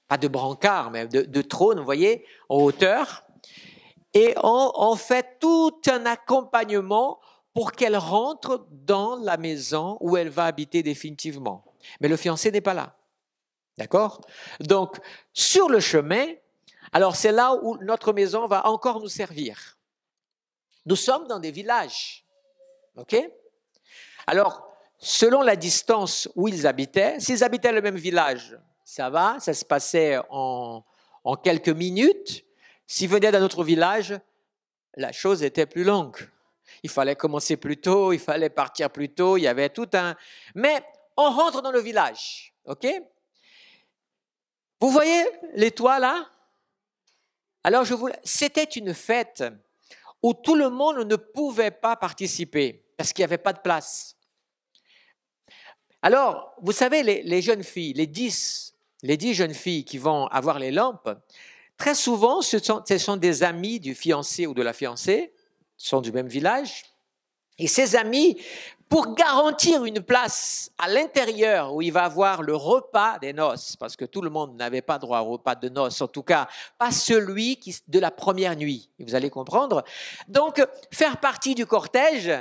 pas de brancard, mais de trône, vous voyez, en hauteur. Et on fait tout un accompagnement pour qu'elle rentre dans la maison où elle va habiter définitivement. Mais le fiancé n'est pas là. D'accord? Donc, sur le chemin, alors c'est là où notre maison va encore nous servir. Nous sommes dans des villages. OK? Alors, selon la distance où ils habitaient, s'ils habitaient le même village, ça va, ça se passait en quelques minutes. S'ils venaient d'un autre village, la chose était plus longue. Il fallait commencer plus tôt, il fallait partir plus tôt, il y avait tout un... Mais on rentre dans le village, OK? Vous voyez les toits là? Alors, c'était une fête où tout le monde ne pouvait pas participer parce qu'il n'y avait pas de place. Alors, vous savez, les jeunes filles, les 10 jeunes filles qui vont avoir les lampes, très souvent, ce sont des amis du fiancé ou de la fiancée, sont du même village. Et ces amis, pour garantir une place à l'intérieur où il va avoir le repas des noces, parce que tout le monde n'avait pas droit au repas de noces, en tout cas, pas celui de la première nuit, vous allez comprendre. Donc, faire partie du cortège,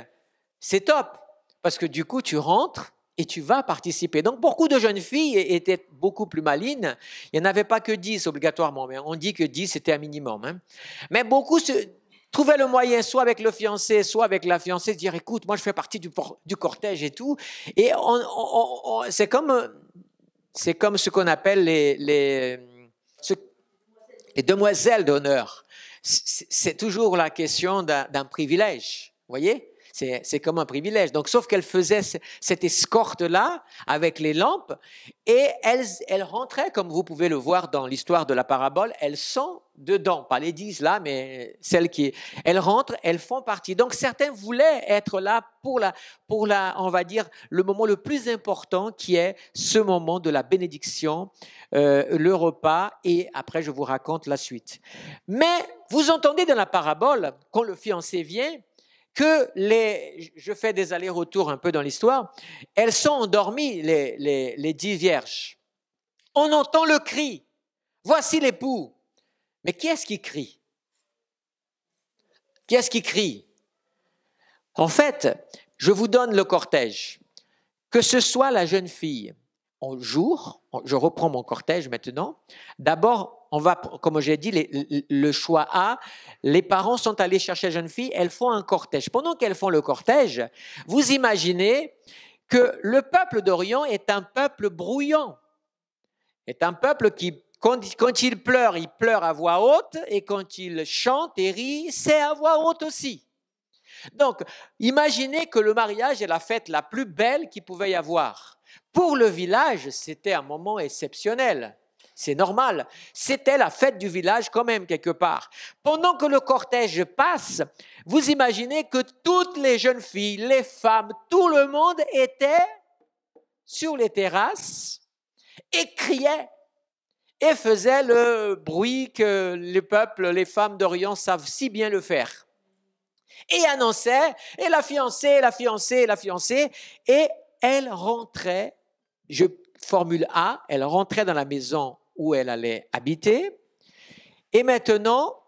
c'est top, parce que du coup, tu rentres et tu vas participer. Donc, beaucoup de jeunes filles étaient beaucoup plus malines. Il n'y en avait pas que 10 obligatoirement, mais on dit que 10, c'était un minimum. Hein. Mais beaucoup trouvaient le moyen, soit avec le fiancé, soit avec la fiancée, de dire, écoute, moi, je fais partie du cortège et tout. Et c'est comme ce qu'on appelle les demoiselles d'honneur. C'est toujours la question d'un privilège, vous voyez ? C'est comme un privilège. Donc, sauf qu'elle faisait cette escorte-là avec les lampes et elles rentraient, comme vous pouvez le voir dans l'histoire de la parabole, elles sont dedans, pas les 10 là, mais elles rentrent, elles font partie. Donc, certains voulaient être là pour on va dire, le moment le plus important qui est ce moment de la bénédiction, le repas, et après, je vous raconte la suite. Mais vous entendez dans la parabole, quand le fiancé vient, que je fais des allers-retours un peu dans l'histoire, elles sont endormies, les 10 vierges. On entend le cri, voici l'époux. Mais qui est-ce qui crie? Qui est-ce qui crie? En fait, je vous donne le cortège. Que ce soit la jeune fille en jour, je reprends mon cortège maintenant. D'abord, on va, comme j'ai dit, le choix A, les parents sont allés chercher la jeune fille, elles font un cortège. Pendant qu'elles font le cortège, vous imaginez que le peuple d'Orient est un peuple brouillant, est un peuple qui, quand il pleure à voix haute, et quand il chante et rit, c'est à voix haute aussi. Donc, imaginez que le mariage est la fête la plus belle qu'il pouvait y avoir. Pour le village, c'était un moment exceptionnel. C'est normal. C'était la fête du village quand même, quelque part. Pendant que le cortège passe, vous imaginez que toutes les jeunes filles, les femmes, tout le monde était sur les terrasses et criait et faisait le bruit que le peuple, les femmes d'Orient savent si bien le faire. Et annonçait, et la fiancée, et elle rentrait, je formule A, elle rentrait dans la maison où elle allait habiter, et maintenant,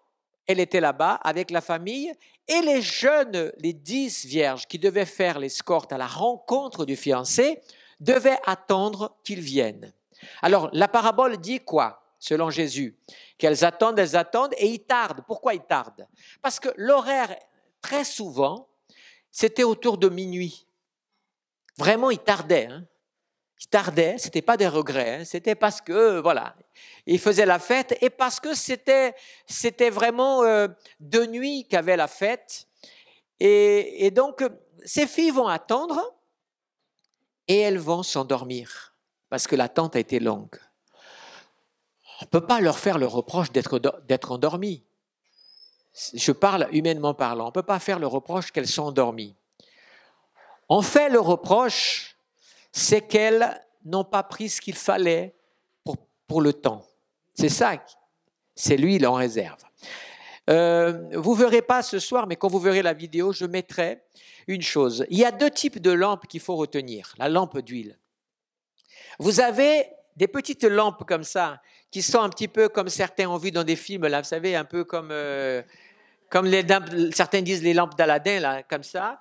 elle était là-bas avec la famille, et les jeunes, les 10 vierges qui devaient faire l'escorte à la rencontre du fiancé, devaient attendre qu'il vienne. Alors, la parabole dit quoi, selon Jésus? Qu'elles attendent, et ils tardent. Pourquoi ils tardent? Parce que l'horaire, très souvent, c'était autour de minuit. Vraiment, ils tardaient. Ils tardaient, ce n'était pas des regrets, c'était parce que, voilà, ils faisaient la fête et parce que c'était vraiment de nuit qu'avait la fête. Et donc, ces filles vont attendre et elles vont s'endormir parce que l'attente a été longue. On ne peut pas leur faire le reproche d'être endormies. Je parle humainement parlant, on ne peut pas faire le reproche qu'elles sont endormies. On fait le reproche, c'est qu'elles n'ont pas pris ce qu'il fallait pour le temps. C'est ça, c'est l'huile en réserve. Vous ne verrez pas ce soir, mais quand vous verrez la vidéo, je mettrai une chose. Il y a 2 types de lampes qu'il faut retenir, la lampe d'huile. Vous avez des petites lampes comme ça qui sont un petit peu comme certains ont vu dans des films, là, vous savez, un peu comme certains disent les lampes d'Aladin, là, comme ça,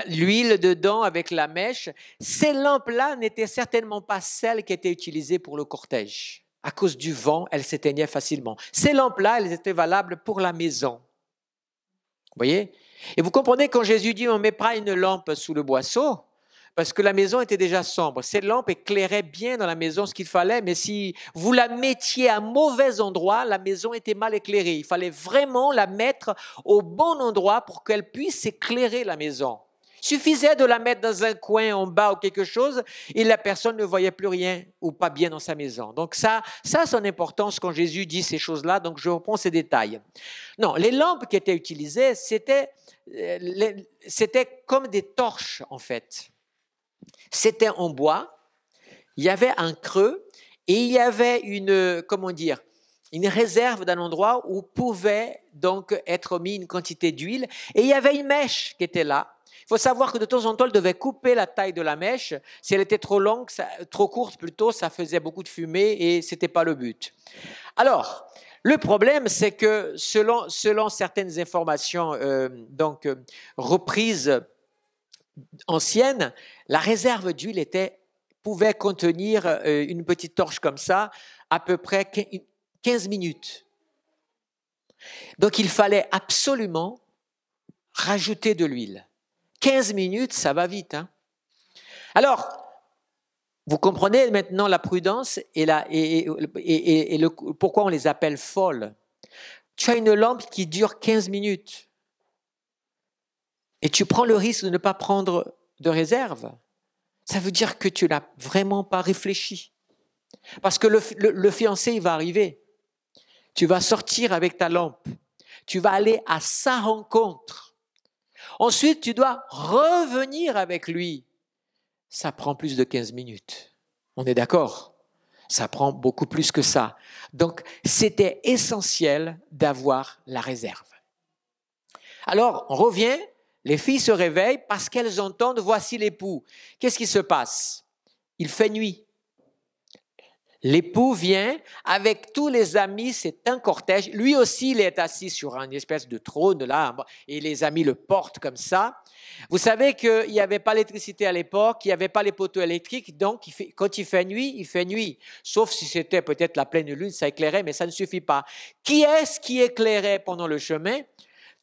l'huile dedans avec la mèche. Ces lampes-là n'étaient certainement pas celles qui étaient utilisées pour le cortège. À cause du vent, elles s'éteignaient facilement. Ces lampes-là, elles étaient valables pour la maison. Vous voyez? Et vous comprenez quand Jésus dit on ne met pas une lampe sous le boisseau, parce que la maison était déjà sombre. Cette lampe éclairait bien dans la maison ce qu'il fallait, mais si vous la mettiez à mauvais endroit, la maison était mal éclairée. Il fallait vraiment la mettre au bon endroit pour qu'elle puisse éclairer la maison. Il suffisait de la mettre dans un coin en bas ou quelque chose et la personne ne voyait plus rien ou pas bien dans sa maison. Donc ça a son importance quand Jésus dit ces choses-là, donc je reprends ces détails. Non, les lampes qui étaient utilisées, c'était comme des torches en fait. C'était en bois, il y avait un creux et il y avait une réserve d'un endroit où pouvait donc être mis une quantité d'huile et il y avait une mèche qui était là. Il faut savoir que de temps en temps, elle devait couper la taille de la mèche. Si elle était trop longue, trop courte plutôt, ça faisait beaucoup de fumée et ce n'était pas le but. Alors, le problème, c'est que selon certaines informations reprises anciennes, la réserve d'huile pouvait contenir une petite torche comme ça, à peu près 15 minutes. Donc, il fallait absolument rajouter de l'huile. 15 minutes, ça va vite. Hein? Alors, vous comprenez maintenant la prudence et pourquoi on les appelle folles. Tu as une lampe qui dure 15 minutes et tu prends le risque de ne pas prendre de réserve. Ça veut dire que tu n'as vraiment pas réfléchi. Parce que le fiancé, il va arriver. Tu vas sortir avec ta lampe. Tu vas aller à sa rencontre. Ensuite, tu dois revenir avec lui. Ça prend plus de 15 minutes. On est d'accord? Ça prend beaucoup plus que ça. Donc, c'était essentiel d'avoir la réserve. Alors, on revient. Les filles se réveillent parce qu'elles entendent « Voici l'époux ». Qu'est-ce qui se passe? Il fait nuit. L'époux vient avec tous les amis, c'est un cortège. Lui aussi, il est assis sur une espèce de trône là, et les amis le portent comme ça. Vous savez qu'il n'y avait pas l'électricité à l'époque, il n'y avait pas les poteaux électriques, donc quand il fait nuit. Sauf si c'était peut-être la pleine lune, ça éclairait, mais ça ne suffit pas. Qui est-ce qui éclairait pendant le chemin?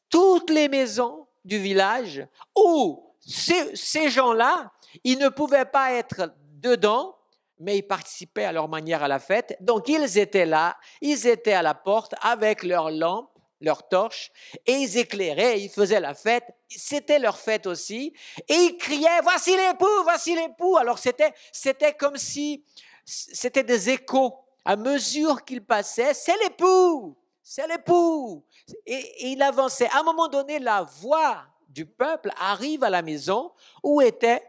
Toutes les maisons du village où ces gens-là, ils ne pouvaient pas être dedans, mais ils participaient à leur manière à la fête. Donc, ils étaient là, ils étaient à la porte avec leurs lampes, leurs torches, et ils éclairaient, ils faisaient la fête. C'était leur fête aussi. Et ils criaient « Voici l'époux, voici l'époux !» Alors, c'était comme si c'était des échos. À mesure qu'ils passaient, « C'est l'époux, c'est l'époux !» Et il avançait. À un moment donné, la voix du peuple arrive à la maison où était.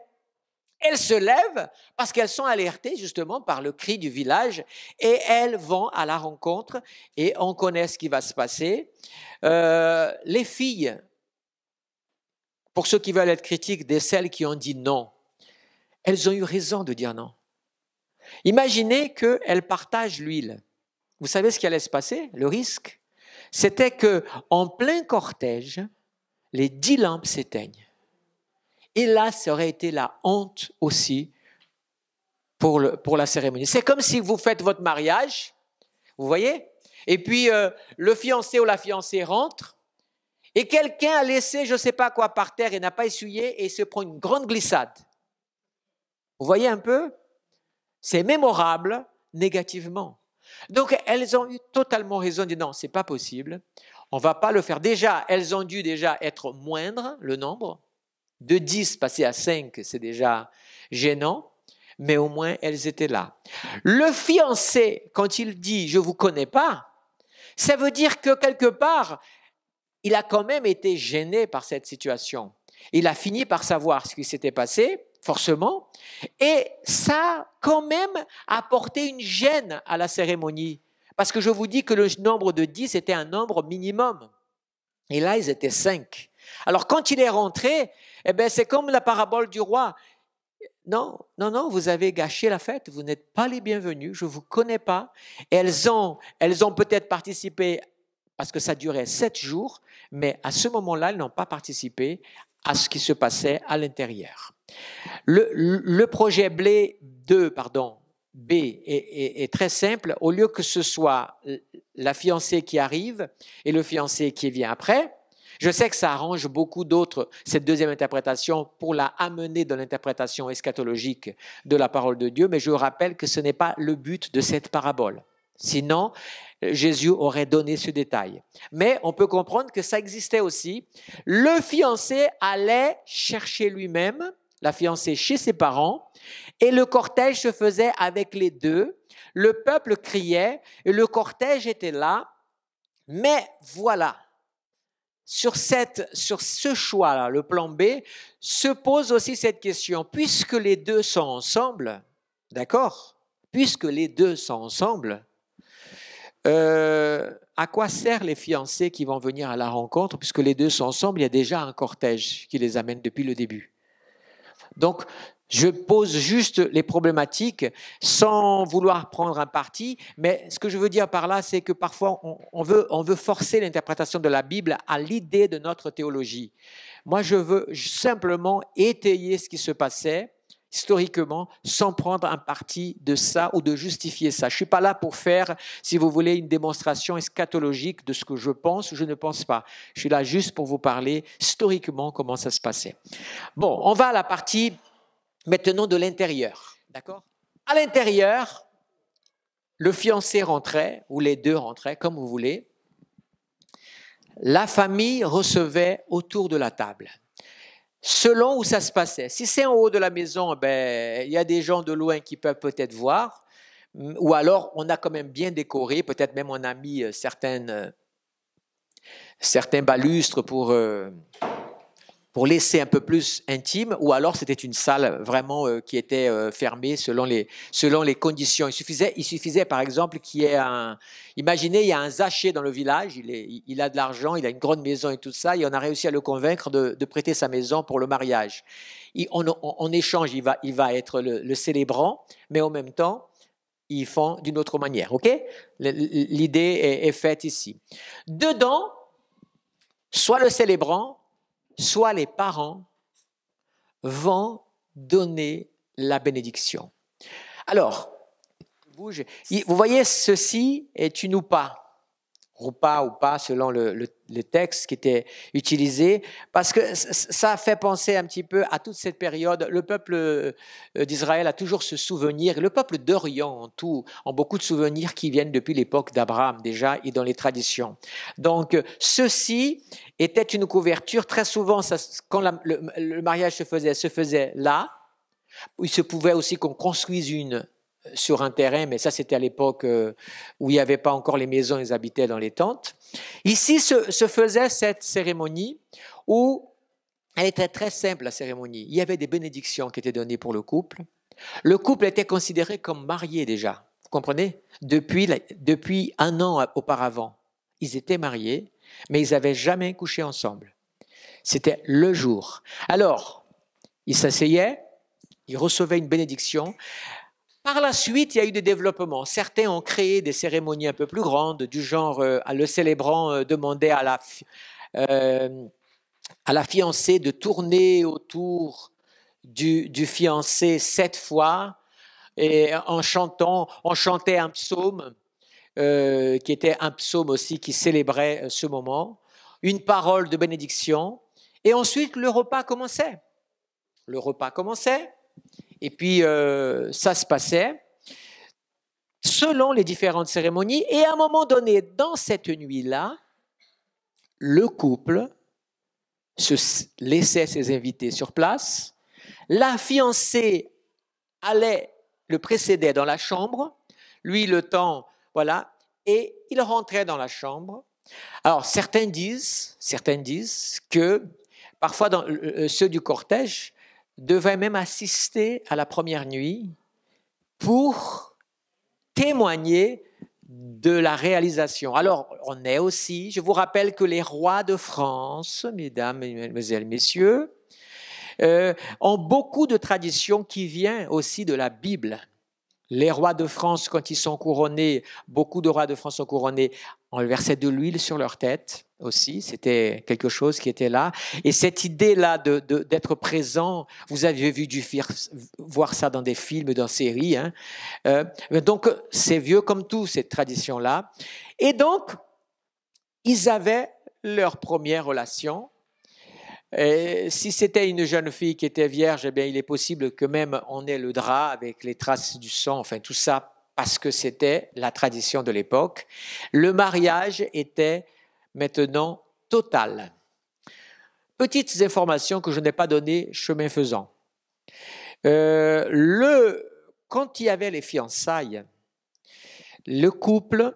Elles se lèvent parce qu'elles sont alertées justement par le cri du village et elles vont à la rencontre et on connaît ce qui va se passer. Les filles, pour ceux qui veulent être critiques de celles qui ont dit non, elles ont eu raison de dire non. Imaginez qu'elles partagent l'huile. Vous savez ce qui allait se passer? Le risque, c'était qu'en plein cortège, les 10 lampes s'éteignent. Et là, ça aurait été la honte aussi pour la cérémonie. C'est comme si vous faites votre mariage, vous voyez, et puis le fiancé ou la fiancée rentre, et quelqu'un a laissé je ne sais pas quoi par terre et n'a pas essuyé et se prend une grande glissade. Vous voyez un peu? C'est mémorable négativement. Donc, elles ont eu totalement raison de dire non, ce n'est pas possible, on ne va pas le faire. Déjà, elles ont dû être moindres, le nombre. De 10 passer à 5, c'est déjà gênant, mais au moins elles étaient là. Le fiancé, quand il dit « je ne vous connais pas », ça veut dire que quelque part, il a quand même été gêné par cette situation. Il a fini par savoir ce qui s'était passé, forcément, et ça a quand même apporté une gêne à la cérémonie. Parce que je vous dis que le nombre de 10 était un nombre minimum. Et là, ils étaient 5. Alors, quand il est rentré, c'est comme la parabole du roi. non, non, non, vous avez gâché la fête, vous n'êtes pas les bienvenus, je ne vous connais pas. Elles ont peut-être participé parce que ça durait 7 jours, mais à ce moment-là, elles n'ont pas participé à ce qui se passait à l'intérieur. Le projet B est très simple. Au lieu que ce soit la fiancée qui arrive et le fiancé qui vient après, je sais que ça arrange beaucoup d'autres, cette deuxième interprétation, pour la amener dans l'interprétation eschatologique de la parole de Dieu, mais je rappelle que ce n'est pas le but de cette parabole. Sinon, Jésus aurait donné ce détail. Mais on peut comprendre que ça existait aussi. Le fiancé allait chercher lui-même la fiancée chez ses parents et le cortège se faisait avec les deux. Le peuple criait et le cortège était là. Mais voilà, sur ce choix-là, le plan B, se pose aussi cette question. Puisque les deux sont ensemble, d'accord? Puisque les deux sont ensemble, à quoi servent les fiancés qui vont venir à la rencontre? Puisque les deux sont ensemble, il y a déjà un cortège qui les amène depuis le début. Donc, je pose juste les problématiques sans vouloir prendre un parti, mais ce que je veux dire par là, c'est que parfois on veut forcer l'interprétation de la Bible à l'idée de notre théologie. Moi, je veux simplement étayer ce qui se passait historiquement, sans prendre un parti de ça ou de justifier ça. Je ne suis pas là pour faire, si vous voulez, une démonstration eschatologique de ce que je pense ou je ne pense pas. Je suis là juste pour vous parler historiquement comment ça se passait. Bon, on va à la partie maintenant de l'intérieur. D'accord? À l'intérieur, le fiancé rentrait, ou les deux rentraient, comme vous voulez. La famille recevait autour de la table. Selon où ça se passait. Si c'est en haut de la maison, il y a des gens de loin qui peuvent peut-être voir, ou alors on a quand même bien décoré, peut-être même on a mis certains balustres pour laisser un peu plus intime, ou alors c'était une salle vraiment qui était fermée selon les conditions. Il suffisait par exemple qu'il y ait imaginez, il y a un Zaché dans le village, il a de l'argent, il a une grande maison et tout ça, et on a réussi à le convaincre de prêter sa maison pour le mariage. En échange, il va être le célébrant, mais en même temps, ils font d'une autre manière, ok? L'idée est faite ici. Dedans, soit le célébrant, soit les parents vont donner la bénédiction. Alors, vous voyez, ceci est une oupa ou pas, selon le texte qui était utilisé, parce que ça fait penser un petit peu à toute cette période. Le peuple d'Israël a toujours ce souvenir, le peuple d'Orient en tout, ont beaucoup de souvenirs qui viennent depuis l'époque d'Abraham déjà et dans les traditions. Donc, ceci était une couverture, très souvent, quand le mariage se faisait là. Il se pouvait aussi qu'on construise une sur un terrain, mais ça c'était à l'époque où il n'y avait pas encore les maisons, ils habitaient dans les tentes. Ici se faisait cette cérémonie où elle était très simple, la cérémonie. Il y avait des bénédictions qui étaient données pour le couple. Le couple était considéré comme marié déjà, vous comprenez? Depuis un an auparavant, ils étaient mariés, mais ils n'avaient jamais couché ensemble. C'était le jour. Alors, ils s'asseyaient, ils recevaient une bénédiction. Par la suite, il y a eu des développements. Certains ont créé des cérémonies un peu plus grandes, du genre le célébrant demandait à la fiancée de tourner autour du fiancé 7 fois, et on chantait un psaume, qui était un psaume aussi qui célébrait ce moment, une parole de bénédiction, et ensuite le repas commençait. Et puis, ça se passait selon les différentes cérémonies. Et à un moment donné, dans cette nuit-là, le couple se laissait ses invités sur place. La fiancée le précédait dans la chambre. Lui, le temps, voilà. Et il rentrait dans la chambre. Alors, certains disent que parfois, ceux du cortège devaient même assister à la première nuit pour témoigner de la réalisation. Alors, je vous rappelle que les rois de France, mesdames, mesdemoiselles, messieurs, ont beaucoup de traditions qui viennent aussi de la Bible. Les rois de France, quand ils sont couronnés, beaucoup de rois de France sont couronnés, on versait de l'huile sur leur tête aussi, c'était quelque chose qui était là. Et cette idée-là d'être présent, vous avez voir ça dans des films, dans des séries. Hein. Donc, c'est vieux comme tout, cette tradition-là. Et donc, ils avaient leur première relation. Et si c'était une jeune fille qui était vierge, eh bien, il est possible que même on ait le drap avec les traces du sang, enfin tout ça, parce que c'était la tradition de l'époque. Le mariage était maintenant total. Petites informations que je n'ai pas données chemin faisant. Quand il y avait les fiançailles, le couple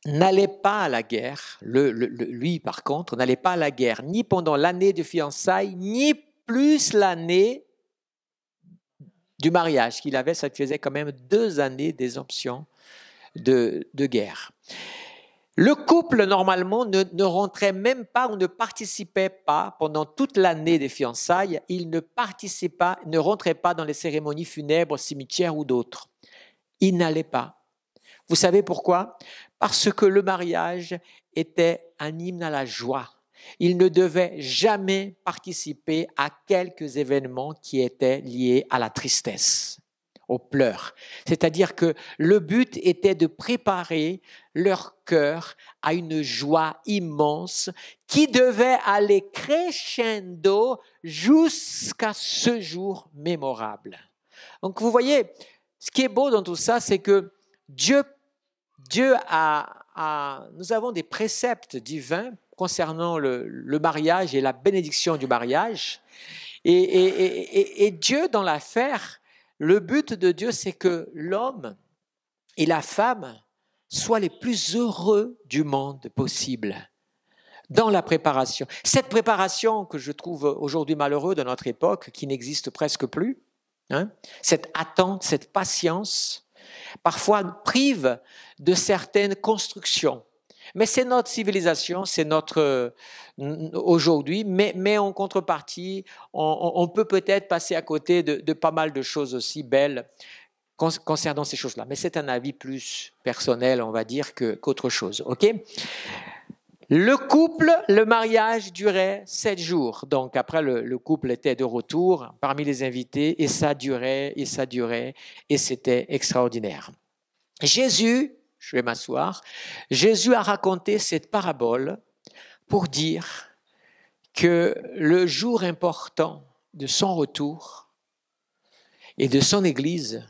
n'allait pas à la guerre, lui par contre, n'allait pas à la guerre, ni pendant l'année de fiançailles, ni plus l'année du mariage qu'il avait, ça faisait quand même 2 années d'exemption de guerre. Le couple, normalement, ne rentrait même pas ou ne participait pas pendant toute l'année des fiançailles, il ne rentrait pas dans les cérémonies funèbres, cimetières ou d'autres. Il n'allait pas. Vous savez pourquoi ? Parce que le mariage était un hymne à la joie. Il ne devait jamais participer à quelques événements qui étaient liés à la tristesse, aux pleurs. C'est-à-dire que le but était de préparer leur cœur à une joie immense qui devait aller crescendo jusqu'à ce jour mémorable. Donc vous voyez, ce qui est beau dans tout ça, c'est que nous avons des préceptes divins concernant le mariage et la bénédiction du mariage. Et Dieu, dans l'affaire, le but de Dieu, c'est que l'homme et la femme soient les plus heureux du monde possible dans la préparation. Cette préparation que je trouve aujourd'hui malheureuse dans notre époque, qui n'existe presque plus, hein, cette attente, cette patience, parfois prive de certaines constructions. Mais c'est notre civilisation, c'est notre aujourd'hui, mais en contrepartie, on peut peut-être passer à côté de pas mal de choses aussi belles concernant ces choses-là. Mais c'est un avis plus personnel, on va dire, qu'autre chose. Ok ? Le mariage durait 7 jours. Donc après, le couple était de retour parmi les invités et ça durait, et c'était extraordinaire. Jésus, je vais m'asseoir, Jésus a raconté cette parabole pour dire que le jour important de son retour et de son Église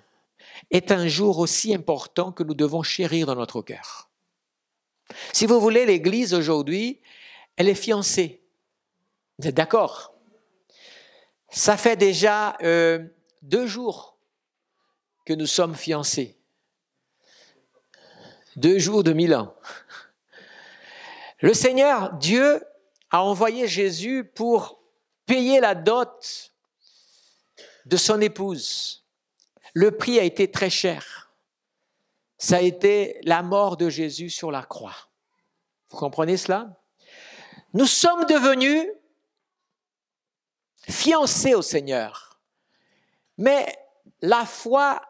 est un jour aussi important que nous devons chérir dans notre cœur. Si vous voulez, l'Église aujourd'hui, elle est fiancée. Vous êtes d'accord ? Ça fait déjà 2 jours que nous sommes fiancés. 2 jours de 1000 ans. Le Seigneur, Dieu, a envoyé Jésus pour payer la dot de son épouse. Le prix a été très cher. Ça a été la mort de Jésus sur la croix. Vous comprenez cela ? Nous sommes devenus fiancés au Seigneur. Mais la foi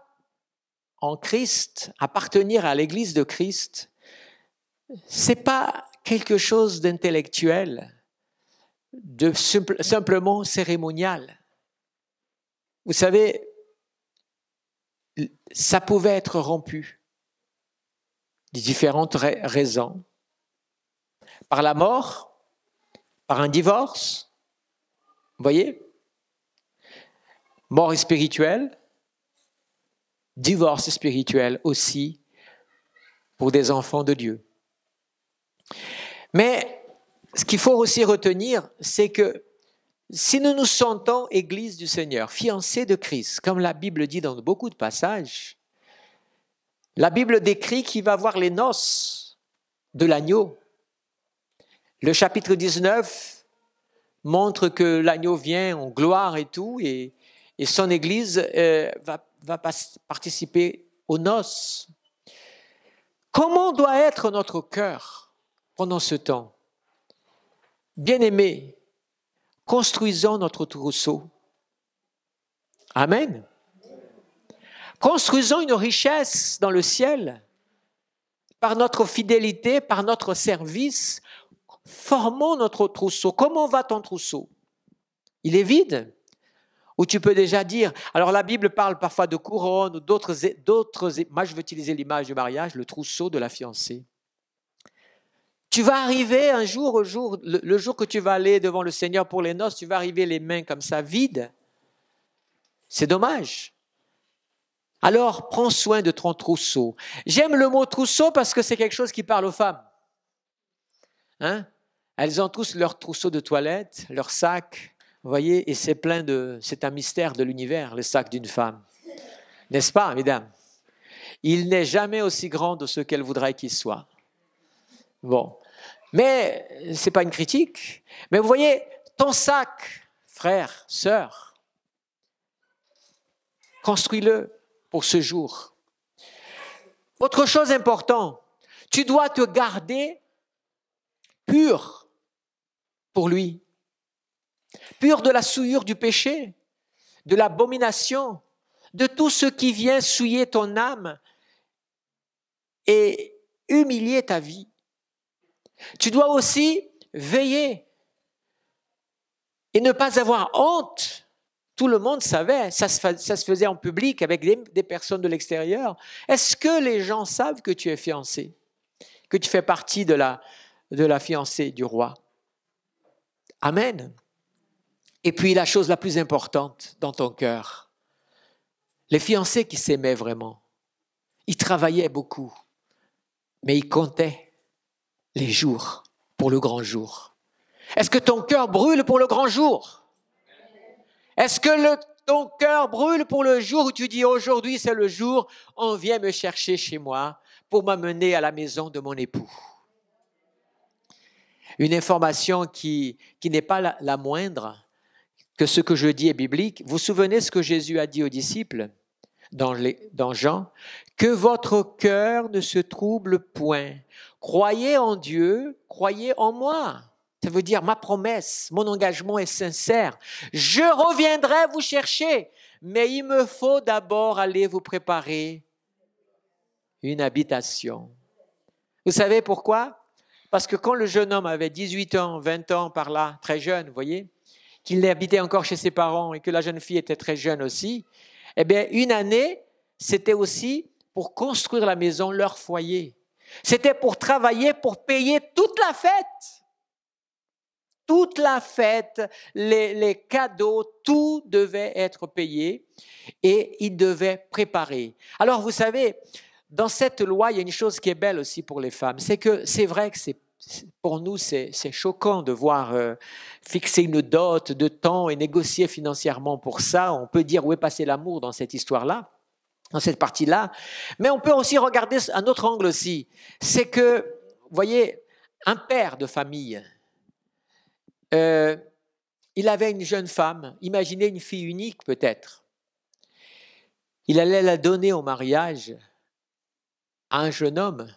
en Christ, appartenir à l'Église de Christ, c'est pas quelque chose d'intellectuel, de simplement cérémonial. Vous savez, ça pouvait être rompu de différentes raisons. Par la mort, par un divorce, vous voyez ? Mort spirituelle, divorce spirituel aussi pour des enfants de Dieu. Mais ce qu'il faut aussi retenir, c'est que si nous nous sentons Église du Seigneur, fiancés de Christ, comme la Bible dit dans beaucoup de passages, la Bible décrit qu'il va avoir les noces de l'agneau. Le chapitre 19 montre que l'agneau vient en gloire et tout, et son Église va participer aux noces. Comment doit être notre cœur pendant ce temps ? Bien-aimés, construisons notre trousseau. Amen. Construisons une richesse dans le ciel par notre fidélité, par notre service. Formons notre trousseau. Comment va ton trousseau? Il est vide? Ou tu peux déjà dire, alors la Bible parle parfois de couronne ou d'autres, moi je vais utiliser l'image du mariage, le trousseau de la fiancée. Tu vas arriver un jour, le jour que tu vas aller devant le Seigneur pour les noces, tu vas arriver les mains comme ça, vides. C'est dommage. Alors, prends soin de ton trousseau. J'aime le mot trousseau parce que c'est quelque chose qui parle aux femmes. Hein? Elles ont tous leur trousseau de toilette, leur sac, vous voyez, et c'est un mystère de l'univers, le sac d'une femme. N'est-ce pas, mesdames? Il n'est jamais aussi grand de ce qu'elle voudrait qu'il soit. Bon. Mais ce n'est pas une critique. Mais vous voyez, ton sac, frère, sœur, construis-le pour ce jour. Autre chose importante, tu dois te garder pur pour lui. Pur de la souillure du péché, de l'abomination, de tout ce qui vient souiller ton âme et humilier ta vie. Tu dois aussi veiller et ne pas avoir honte. Tout le monde savait, ça se faisait en public avec des personnes de l'extérieur. Est-ce que les gens savent que tu es fiancé, que tu fais partie de la fiancée du roi? Amen. Et puis la chose la plus importante dans ton cœur, les fiancés qui s'aimaient vraiment, ils travaillaient beaucoup, mais ils comptaient les jours pour le grand jour. Est-ce que ton cœur brûle pour le grand jour? Est-ce que ton cœur brûle pour le jour où tu dis aujourd'hui c'est le jour, on vient me chercher chez moi pour m'amener à la maison de mon époux? Une information qui n'est pas la moindre, que ce que je dis est biblique. Vous vous souvenez ce que Jésus a dit aux disciples dans Jean? Que votre cœur ne se trouble point. Croyez en Dieu, croyez en moi. Ça veut dire ma promesse, mon engagement est sincère. Je reviendrai vous chercher, mais il me faut d'abord aller vous préparer une habitation. Vous savez pourquoi? Parce que quand le jeune homme avait 18 ans, 20 ans par là, très jeune, vous voyez, qu'il habitait encore chez ses parents et que la jeune fille était très jeune aussi, eh bien, une année, c'était aussi pour construire la maison, leur foyer. C'était pour travailler, pour payer toute la fête. Toute la fête, les cadeaux, tout devait être payé et ils devaient préparer. Alors, vous savez, dans cette loi, il y a une chose qui est belle aussi pour les femmes. C'est que c'est vrai que pour nous, c'est choquant de voir fixer une dot de temps et négocier financièrement pour ça. On peut dire où est passé l'amour dans cette histoire-là, dans cette partie-là. Mais on peut aussi regarder un autre angle aussi. C'est que, vous voyez, un père de famille, il avait une jeune femme, imaginez une fille unique peut-être. Il allait la donner au mariage à un jeune homme.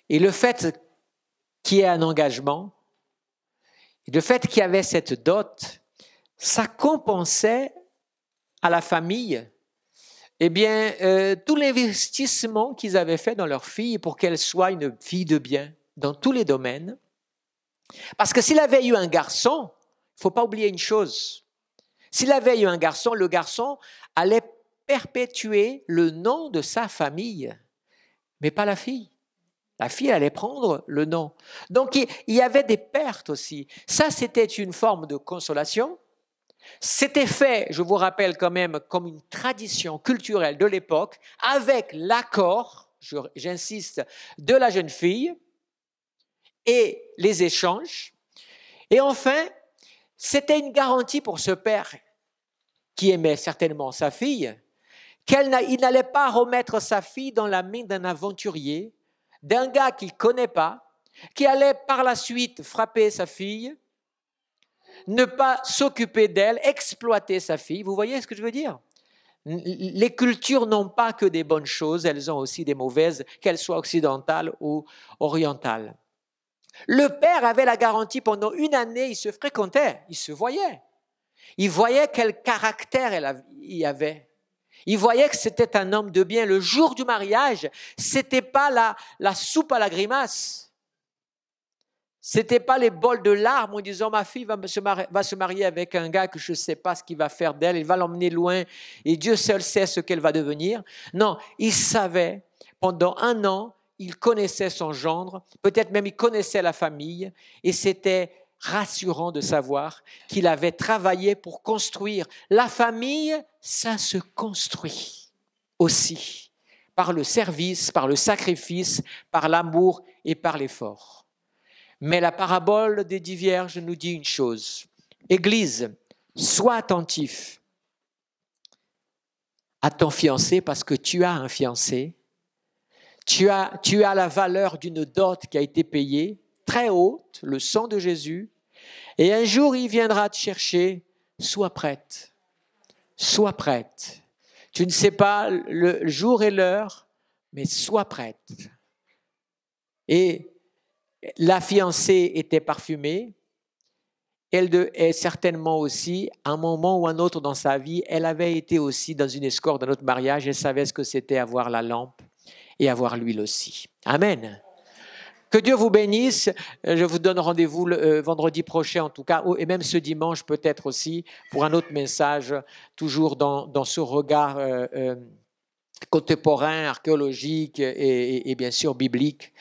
Et le fait qu'il y ait un engagement, le fait qu'il y avait cette dot, ça compensait à la famille tout l'investissement qu'ils avaient fait dans leur fille pour qu'elle soit une fille de bien dans tous les domaines. Parce que s'il avait eu un garçon, il ne faut pas oublier une chose, s'il avait eu un garçon, le garçon allait perpétuer le nom de sa famille, mais pas la fille. La fille allait prendre le nom. Donc, il y avait des pertes aussi. Ça, c'était une forme de consolation. C'était fait, je vous rappelle quand même, comme une tradition culturelle de l'époque, avec l'accord, j'insiste, de la jeune fille et les échanges. Et enfin, c'était une garantie pour ce père qui aimait certainement sa fille, qu'il n'allait pas remettre sa fille dans la main d'un aventurier, d'un gars qu'il ne connaît pas, qui allait par la suite frapper sa fille, ne pas s'occuper d'elle, exploiter sa fille. Vous voyez ce que je veux dire? Les cultures n'ont pas que des bonnes choses, elles ont aussi des mauvaises, qu'elles soient occidentales ou orientales. Le père avait la garantie pendant une année, ils se fréquentaient, ils se voyaient. Il voyait quel caractère il y avait. Il voyait que c'était un homme de bien. Le jour du mariage, c'était pas la soupe à la grimace. C'était pas les bols de larmes en disant ma fille va se marier avec un gars que je ne sais pas ce qu'il va faire d'elle, il va l'emmener loin et Dieu seul sait ce qu'elle va devenir. Non, il savait, pendant un an, il connaissait son gendre, peut-être même il connaissait la famille et c'était rassurant de savoir qu'il avait travaillé pour construire. La famille, ça se construit aussi par le service, par le sacrifice, par l'amour et par l'effort. Mais la parabole des 10 vierges nous dit une chose. Église, sois attentif à ton fiancé parce que tu as un fiancé. Tu as la valeur d'une dot qui a été payée, très haute, le sang de Jésus. Et un jour, il viendra te chercher. Sois prête. Sois prête. Tu ne sais pas le jour et l'heure, mais sois prête. Et la fiancée était parfumée. Elle est certainement aussi, à un moment ou un autre dans sa vie, elle avait été aussi dans une escorte, dans notre mariage. Elle savait ce que c'était avoir la lampe et avoir l'huile aussi. Amen. Que Dieu vous bénisse. Je vous donne rendez-vous le vendredi prochain en tout cas, et même ce dimanche peut-être aussi, pour un autre message, toujours dans ce regard contemporain, archéologique et bien sûr biblique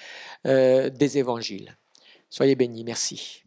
des évangiles. Soyez bénis. Merci.